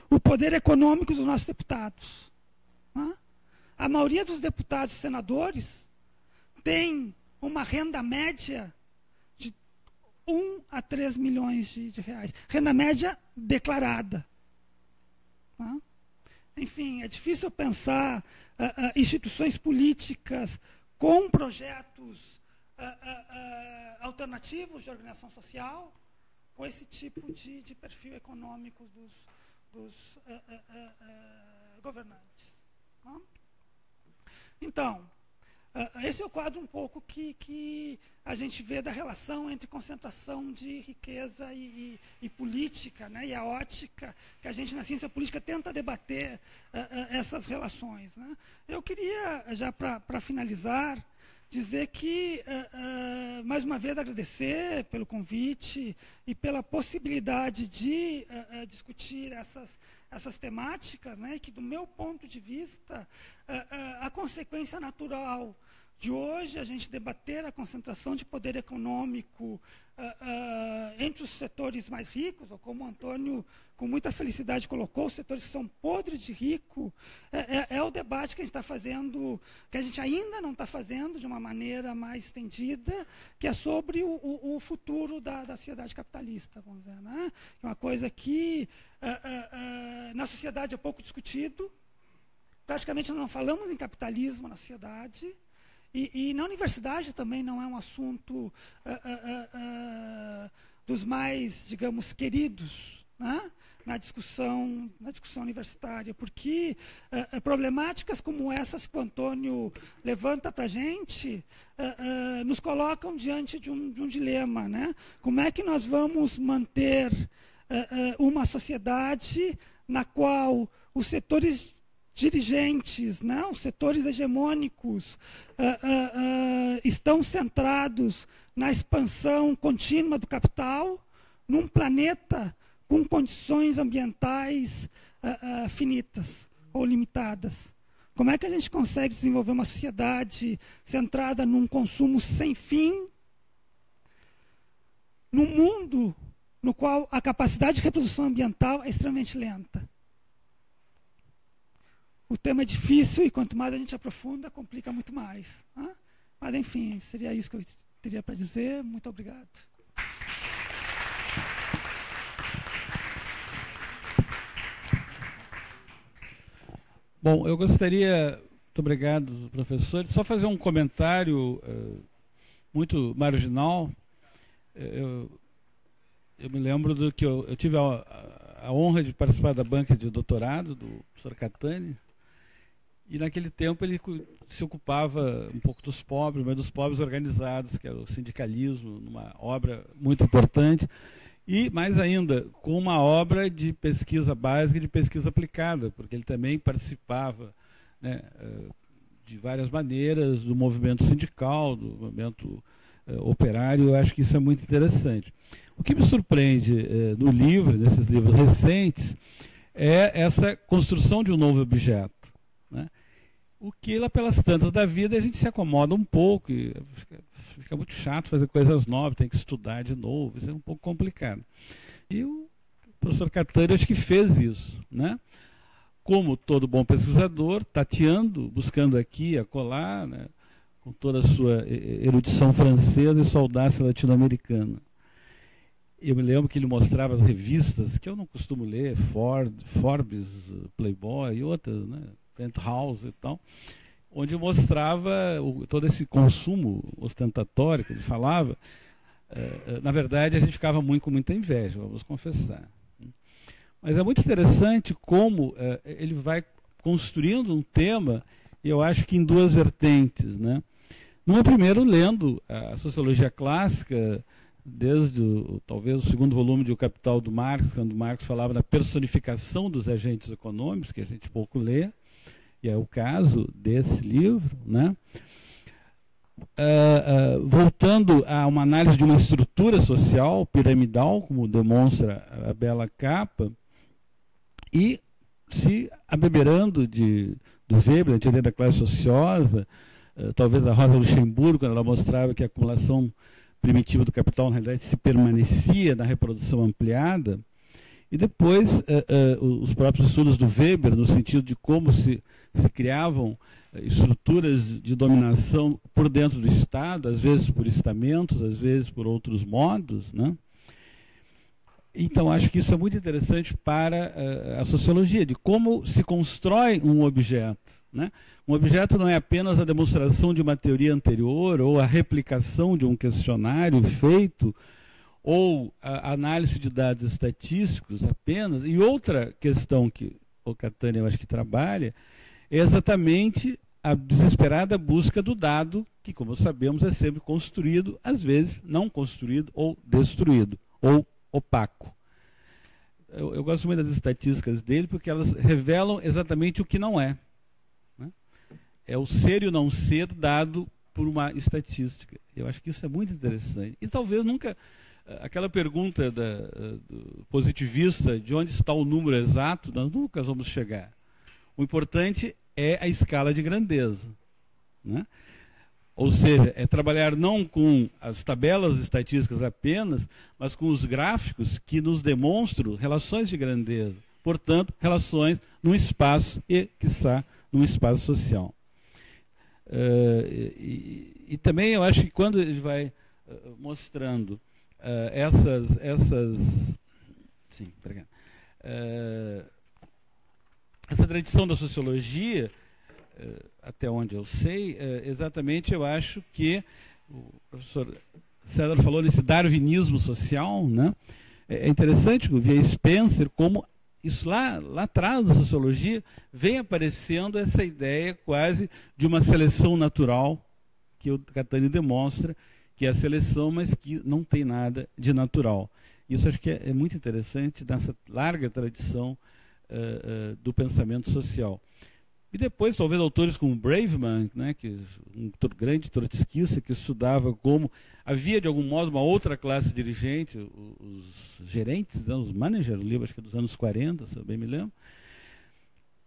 o poder econômico dos nossos deputados. Né? A maioria dos deputados e senadores tem uma renda média de 1 a 3 milhões de reais. Renda média declarada. Tá? Enfim, é difícil pensar instituições políticas com projetos alternativos de organização social com esse tipo de perfil econômico dos governantes. Tá? Então, esse é o quadro um pouco que a gente vê da relação entre concentração de riqueza e política, né, e a ótica que a gente na ciência política tenta debater essas relações. Né. Eu queria, já para finalizar, dizer que, mais uma vez, agradecer pelo convite e pela possibilidade de discutir essas temáticas, né, que, do meu ponto de vista, a consequência natural de hoje a gente debater a concentração de poder econômico entre os setores mais ricos, ou como o Antônio, com muita felicidade, colocou, os setores que são podres de rico, é o debate que a gente está fazendo, que a gente ainda não está fazendo de uma maneira mais estendida, que é sobre o futuro da sociedade capitalista, vamos dizer, né? É uma coisa que na sociedade é pouco discutido, praticamente nós não falamos em capitalismo na sociedade, e na universidade também não é um assunto dos mais, digamos, queridos, né? na discussão universitária, porque problemáticas como essas que o Antônio levanta para a gente nos colocam diante de um dilema. Né? Como é que nós vamos manter uma sociedade na qual os setores dirigentes, né, os setores hegemônicos estão centrados na expansão contínua do capital, num planeta com condições ambientais finitas ou limitadas? Como é que a gente consegue desenvolver uma sociedade centrada num consumo sem fim, num mundo no qual a capacidade de reprodução ambiental é extremamente lenta? O tema é difícil e quanto mais a gente aprofunda, complica muito mais. Né? Mas, enfim, seria isso que eu teria para dizer. Muito obrigado. Bom, eu gostaria, muito obrigado, professor, só fazer um comentário muito marginal. Eu me lembro do que eu tive a honra de participar da banca de doutorado do professor Catani. E naquele tempo ele se ocupava um pouco dos pobres, mas dos pobres organizados, que era o sindicalismo, numa obra muito importante. E, mais ainda, com uma obra de pesquisa básica e de pesquisa aplicada, porque ele também participava, né, de várias maneiras do movimento sindical, do movimento operário. Eu acho que isso é muito interessante. O que me surpreende no livro, nesses livros recentes, é essa construção de um novo objeto. Né? O que lá pelas tantas da vida a gente se acomoda um pouco, e fica muito chato fazer coisas novas, tem que estudar de novo, isso é um pouco complicado. E o professor Catani acho que fez isso, né? Como todo bom pesquisador, tateando, buscando aqui e acolá, né? Com toda a sua erudição francesa e sua audácia latino-americana. Eu me lembro que ele mostrava as revistas, que eu não costumo ler, Forbes, Playboy e outras, né? Penthouse e tal, onde mostrava todo esse consumo ostentatório que ele falava. Na verdade, a gente ficava com muita inveja, vamos confessar. Mas é muito interessante como ele vai construindo um tema, e eu acho que em duas vertentes. Né? Numa, primeiro, lendo a sociologia clássica, desde talvez o segundo volume de O Capital do Marx, quando Marx falava da personificação dos agentes econômicos, que a gente pouco lê, e é o caso desse livro, né? Voltando a uma análise de uma estrutura social piramidal, como demonstra a bela capa, e se abeberando do Weber, a teoria da classe ociosa, talvez a Rosa Luxemburgo, quando ela mostrava que a acumulação primitiva do capital, na realidade, se permanecia na reprodução ampliada. E depois, os próprios estudos do Weber, no sentido de como se criavam estruturas de dominação por dentro do Estado, às vezes por estamentos, às vezes por outros modos, né? Então, acho que isso é muito interessante para a sociologia, de como se constrói um objeto, né? Um objeto não é apenas a demonstração de uma teoria anterior ou a replicação de um questionário feito ou a análise de dados estatísticos apenas. E outra questão que o Catani, eu acho que trabalha, é exatamente a desesperada busca do dado, que, como sabemos, é sempre construído, às vezes não construído ou destruído, ou opaco. Eu gosto muito das estatísticas dele, porque elas revelam exatamente o que não é. Né? É o ser e o não ser dado por uma estatística. Eu acho que isso é muito interessante. E talvez nunca... Aquela pergunta do positivista, de onde está o número exato, nós nunca vamos chegar. O importante é a escala de grandeza. Né? Ou seja, é trabalhar não com as tabelas estatísticas apenas, mas com os gráficos que nos demonstram relações de grandeza. Portanto, relações num espaço e, quiçá, num espaço social. E também eu acho que quando ele vai mostrando essa tradição da sociologia, até onde eu sei, exatamente eu acho que o professor César falou nesse darwinismo social, né? É interessante ver Spencer como isso lá atrás da sociologia vem aparecendo essa ideia quase de uma seleção natural que o Catani demonstra que é a seleção, mas que não tem nada de natural. Isso acho que é muito interessante nessa larga tradição do pensamento social. E depois, talvez, autores como Braveman, né, que um grande trotskista que estudava como havia, de algum modo, uma outra classe dirigente, os gerentes, né, os managers, o livro acho que é dos anos 40, se eu bem me lembro,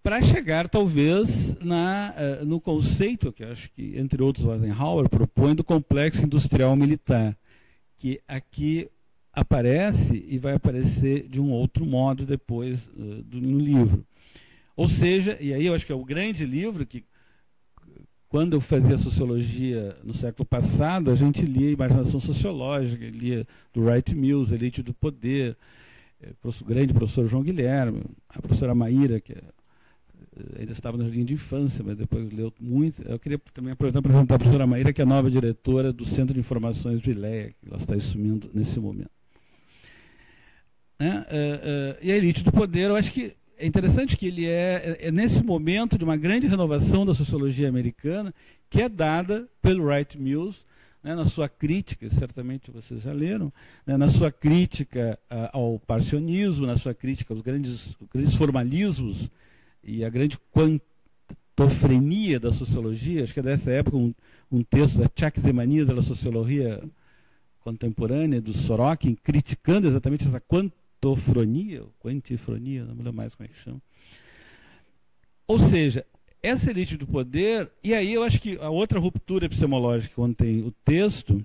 para chegar, talvez, no conceito que acho que, entre outros, Eisenhower propõe do complexo industrial militar, que aqui aparece e vai aparecer de um outro modo depois no livro. Ou seja, e aí eu acho que é o grande livro que, quando eu fazia sociologia no século passado, a gente lia Imaginação Sociológica, lia do Wright Mills, Elite do Poder, o grande professor João Guilherme, a professora Maíra, que ainda estava no jardim de infância, mas depois leu muito. Eu queria também aproveitar para apresentar a professora Maíra, que é a nova diretora do Centro de Informações do ILEA, que ela está assumindo nesse momento. E a Elite do Poder, eu acho que é interessante que ele é nesse momento de uma grande renovação da sociologia americana, que é dada pelo Wright Mills, né, na sua crítica, certamente vocês já leram, né, na sua crítica ao parcionismo, na sua crítica aos grandes formalismos e a grande quantofrenia da sociologia. Acho que é dessa época um texto da Czech-Zemania da Sociologia Contemporânea, do Sorokin, criticando exatamente essa quantifronia, não me lembro mais como é que chama. Ou seja, essa elite do poder, e aí eu acho que a outra ruptura epistemológica quando tem o texto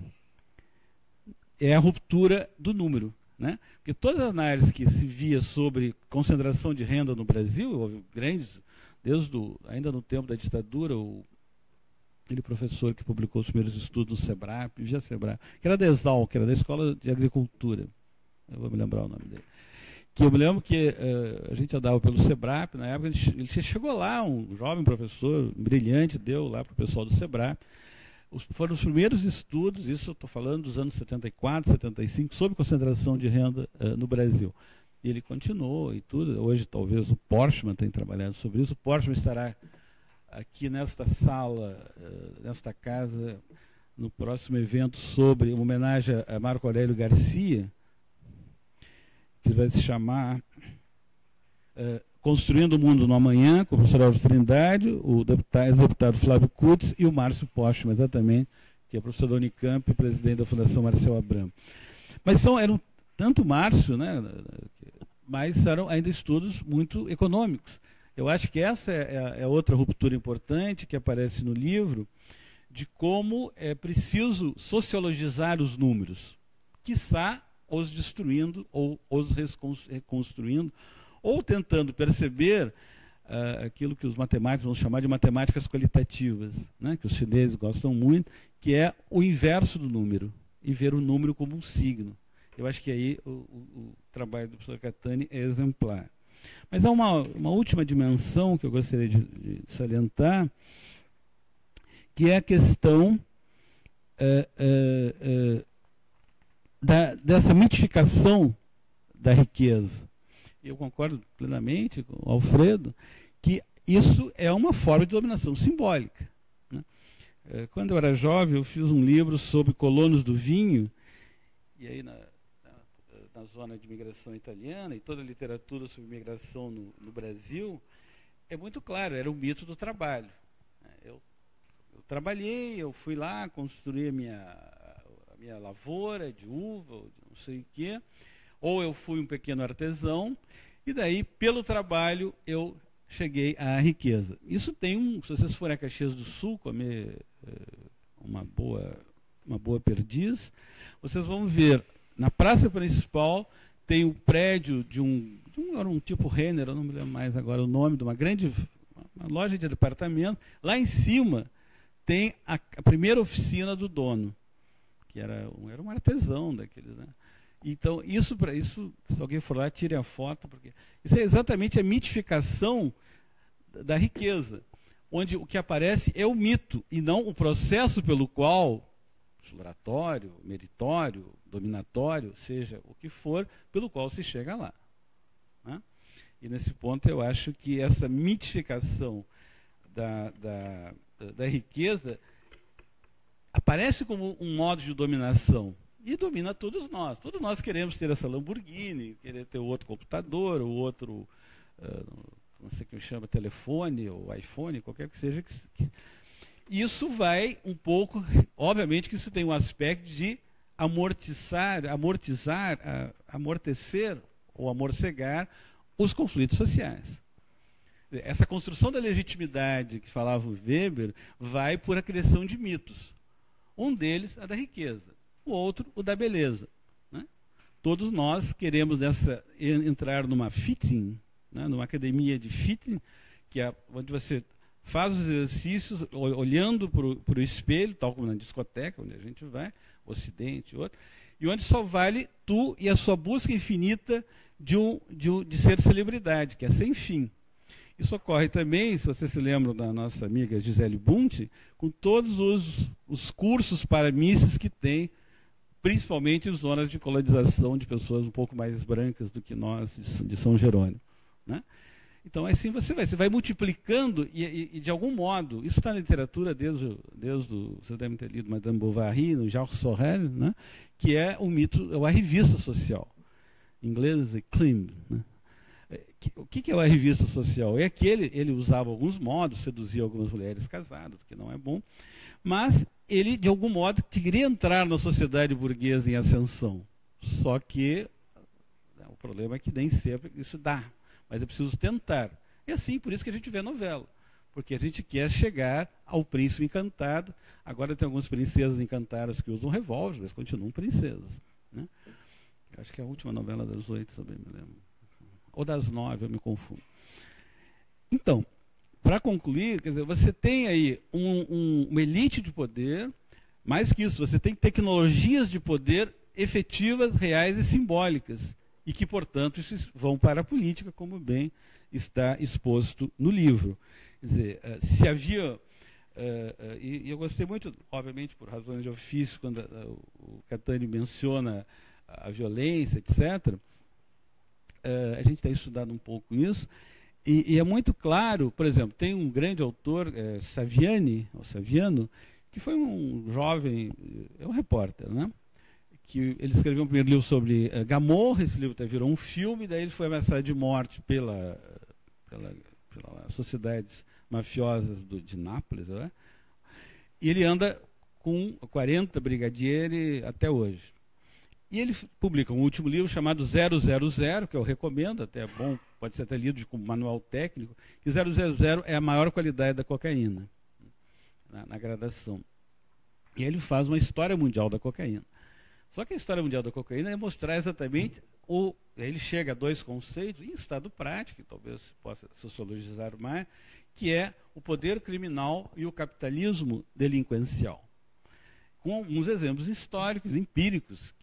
é a ruptura do número. Né? Porque toda a análise que se via sobre concentração de renda no Brasil, houve grandes, ainda no tempo da ditadura, aquele professor que publicou os primeiros estudos no SEBRAP, que era da ESAL, que era da Escola de Agricultura, eu vou me lembrar o nome dele, que eu me lembro que a gente andava pelo SEBRAP, na época ele chegou lá, um jovem professor brilhante, deu lá para o pessoal do SEBRAP. Foram os primeiros estudos, isso eu estou falando dos anos 74, 75, sobre concentração de renda no Brasil. E ele continuou e tudo. Hoje, talvez, o Portman tenha trabalhado sobre isso. O Portman estará aqui nesta sala, nesta casa, no próximo evento sobre uma homenagem a Marco Aurélio Garcia, que vai se chamar Construindo o Mundo no Amanhã, com o professor Aldo Trindade, o ex-deputado Flávio Kutz e o Márcio Postman, exatamente, que é professor da Unicamp e presidente da Fundação Marcel Abramo. Mas eram tanto Márcio, né, mas eram ainda estudos muito econômicos. Eu acho que essa é outra ruptura importante que aparece no livro, de como é preciso sociologizar os números, quiçá os destruindo ou os reconstruindo, ou tentando perceber aquilo que os matemáticos vão chamar de matemáticas qualitativas, né, que os chineses gostam muito, que é o inverso do número, e ver o número como um signo. Eu acho que aí o trabalho do professor Catani é exemplar. Mas há uma última dimensão que eu gostaria de salientar, que é a questão dessa mitificação da riqueza. Eu concordo plenamente com o Alfredo que isso é uma forma de dominação simbólica, né? Quando eu era jovem, eu fiz um livro sobre colonos do vinho, e aí na zona de imigração italiana, e toda a literatura sobre imigração no Brasil, é muito claro, era o mito do trabalho. Eu trabalhei, eu fui lá, construí a minha lavoura de uva, ou de não sei o quê, ou eu fui um pequeno artesão, e daí, pelo trabalho, eu cheguei à riqueza. Isso tem se vocês forem a Caxias do Sul comer uma boa perdiz, vocês vão ver, na praça principal, tem o prédio de era um tipo Renner, eu não me lembro mais agora o nome, de uma loja de departamento. Lá em cima tem a primeira oficina do dono, que era um artesão daqueles, né? Então, isso, se alguém for lá, tire a foto, porque isso é exatamente a mitificação da riqueza, onde o que aparece é o mito, e não o processo pelo qual, exploratório, meritório, dominatório, seja o que for, pelo qual se chega lá, né? E nesse ponto eu acho que essa mitificação da riqueza aparece como um modo de dominação, e domina todos nós. Todos nós queremos ter essa Lamborghini, querer ter outro computador, ou outro, não sei o que chama, telefone, ou iPhone, qualquer que seja. Isso vai um pouco, obviamente que isso tem um aspecto de amortecer ou amorcegar os conflitos sociais. Essa construção da legitimidade que falava o Weber vai por a criação de mitos. Um deles, a da riqueza. O outro, o da beleza, né? Todos nós queremos entrar numa fitting, né, numa academia de fitting, que é onde você faz os exercícios olhando para o espelho, tal como na discoteca, onde a gente vai, Ocidente, outro, e onde só vale tu e a sua busca infinita de ser celebridade, que é sem fim. Isso ocorre também, se você se lembra da nossa amiga Gisele Bunte, com todos os cursos para misses que tem, principalmente em zonas de colonização de pessoas um pouco mais brancas do que nós, de São Jerônimo, né? Então, assim você vai multiplicando e de algum modo, isso está na literatura desde vocês devem ter lido Madame Bovary, no Jacques Sorel, né? Que é o mito, é o arrivista social. Em inglês é clim, né? O que é o arrivista social? É que ele usava alguns modos, seduzia algumas mulheres casadas, o que não é bom, mas ele, de algum modo, queria entrar na sociedade burguesa em ascensão. Só que o problema é que nem sempre isso dá, mas é preciso tentar. E assim, por isso que a gente vê novela, porque a gente quer chegar ao príncipe encantado. Agora tem algumas princesas encantadas que usam revólver, mas continuam princesas, né? Eu acho que é a última novela das 8, também me lembro. Ou das 9, eu me confundo. Então, para concluir, quer dizer, você tem aí uma elite de poder, mais que isso, você tem tecnologias de poder efetivas, reais e simbólicas, e que, portanto, vão para a política, como bem está exposto no livro. Quer dizer, se havia... e eu gostei muito, obviamente, por razões de ofício, quando o Catani menciona a violência, etc., a gente tem estudado um pouco isso, e é muito claro, por exemplo, tem um grande autor, Saviano, que foi um jovem, é um repórter, né? Que ele escreveu um primeiro livro sobre Gomorra, esse livro virou um filme, daí ele foi ameaçado de morte pelas sociedades mafiosas de Nápoles, né? E ele anda com 40 brigadieri até hoje. E ele publica um último livro chamado 000, que eu recomendo, até é bom, pode ser até lido como manual técnico, que 000 é a maior qualidade da cocaína, na gradação. E ele faz uma história mundial da cocaína. Só que a história mundial da cocaína é mostrar exatamente ele chega a dois conceitos, em estado prático, talvez se possa sociologizar mais, que é o poder criminal e o capitalismo delinquencial. Com alguns exemplos históricos, empíricos,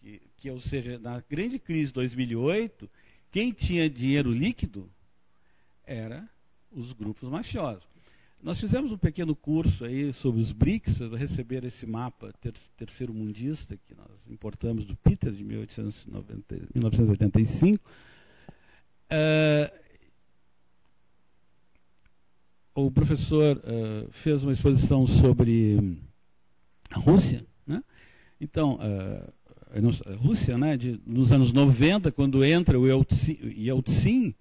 ou seja, na grande crise de 2008, quem tinha dinheiro líquido era os grupos mafiosos. Nós fizemos um pequeno curso aí sobre os BRICS, receber esse mapa terceiro mundista que nós importamos do Peter, de 1985. O professor fez uma exposição sobre a Rússia, né? Então, a Rússia, né, nos anos 90, quando entra o Yeltsin,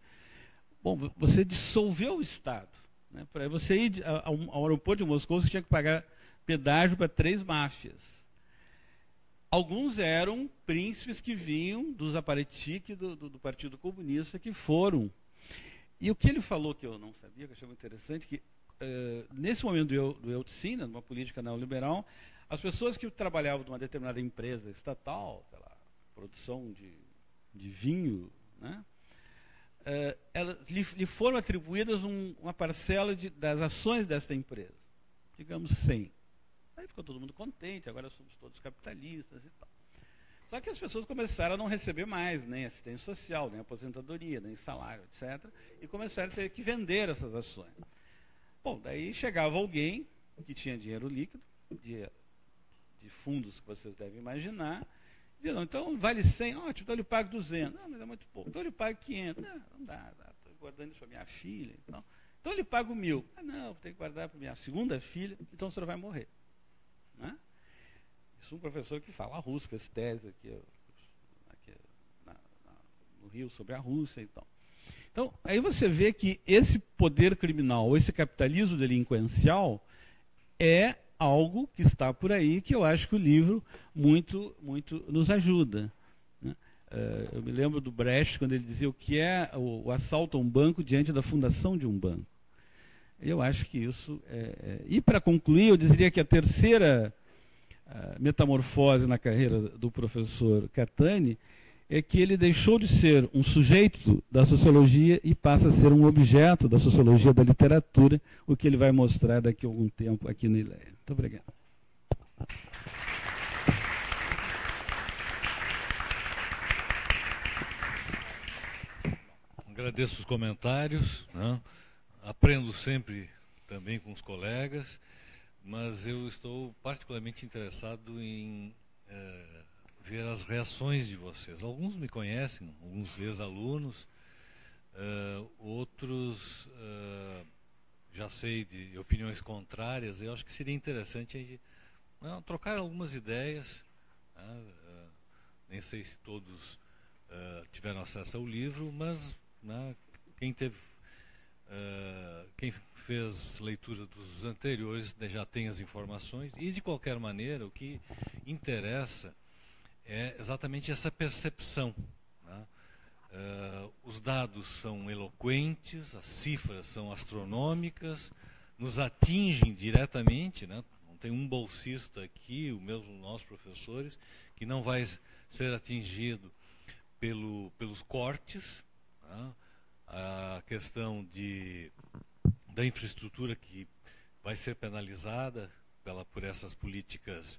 bom, você dissolveu o Estado. Né? Para você ir ao aeroporto de Moscou, você tinha que pagar pedágio para 3 máfias. Alguns eram príncipes que vinham dos Aparecik, do Partido Comunista, que foram. E o que ele falou, que eu não sabia, que eu achei muito interessante, que nesse momento do Yeltsin, numa política neoliberal, as pessoas que trabalhavam numa determinada empresa estatal, sei lá, produção de vinho, né? Lhe foram atribuídas uma parcela das ações desta empresa, digamos 100. Aí ficou todo mundo contente, agora somos todos capitalistas e tal. Só que as pessoas começaram a não receber mais nem assistência social, nem aposentadoria, nem salário, etc. E começaram a ter que vender essas ações. Bom, daí chegava alguém que tinha dinheiro líquido, de fundos que vocês devem imaginar, dizia, não, então vale 100, ótimo, então eu lhe pago 200. Não, mas é muito pouco. Então eu lhe pago 500. Não dá, estou guardando isso para minha filha. Então eu lhe pago 1.000. Não, vou ter que guardar para minha segunda filha, então o senhor vai morrer. Né? Isso é um professor que fala russo, com essa tese aqui no Rio sobre a Rússia e tal. Então, aí você vê que esse poder criminal, ou esse capitalismo delinquencial, é algo que está por aí, que eu acho que o livro muito nos ajuda. Né? Eu me lembro do Brecht, quando ele dizia o que é o assalto a um banco diante da fundação de um banco. Eu acho que isso E para concluir, eu diria que a terceira metamorfose na carreira do professor Catani é que ele deixou de ser um sujeito da sociologia e passa a ser um objeto da sociologia da literatura, o que ele vai mostrar daqui a algum tempo aqui no ILEA. Muito obrigado. Agradeço os comentários, né? Aprendo sempre também com os colegas, mas eu estou particularmente interessado em ver as reações de vocês. Alguns me conhecem, alguns ex-alunos, outros já sei de opiniões contrárias. Eu acho que seria interessante a gente trocar algumas ideias. Nem sei se todos tiveram acesso ao livro, mas quem fez leitura dos anteriores já tem as informações. E, de qualquer maneira, o que interessa é exatamente essa percepção. Né? Os dados são eloquentes, as cifras são astronômicas, nos atingem diretamente, né? Não tem um bolsista aqui, nós professores, que não vai ser atingido pelos cortes. Né? A questão da infraestrutura que vai ser penalizada por essas políticas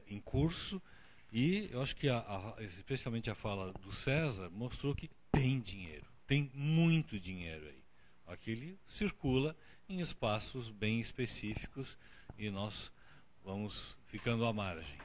em curso. E eu acho que, especialmente a fala do César, mostrou que tem dinheiro, tem muito dinheiro aí. Aquele circula em espaços bem específicos e nós vamos ficando à margem.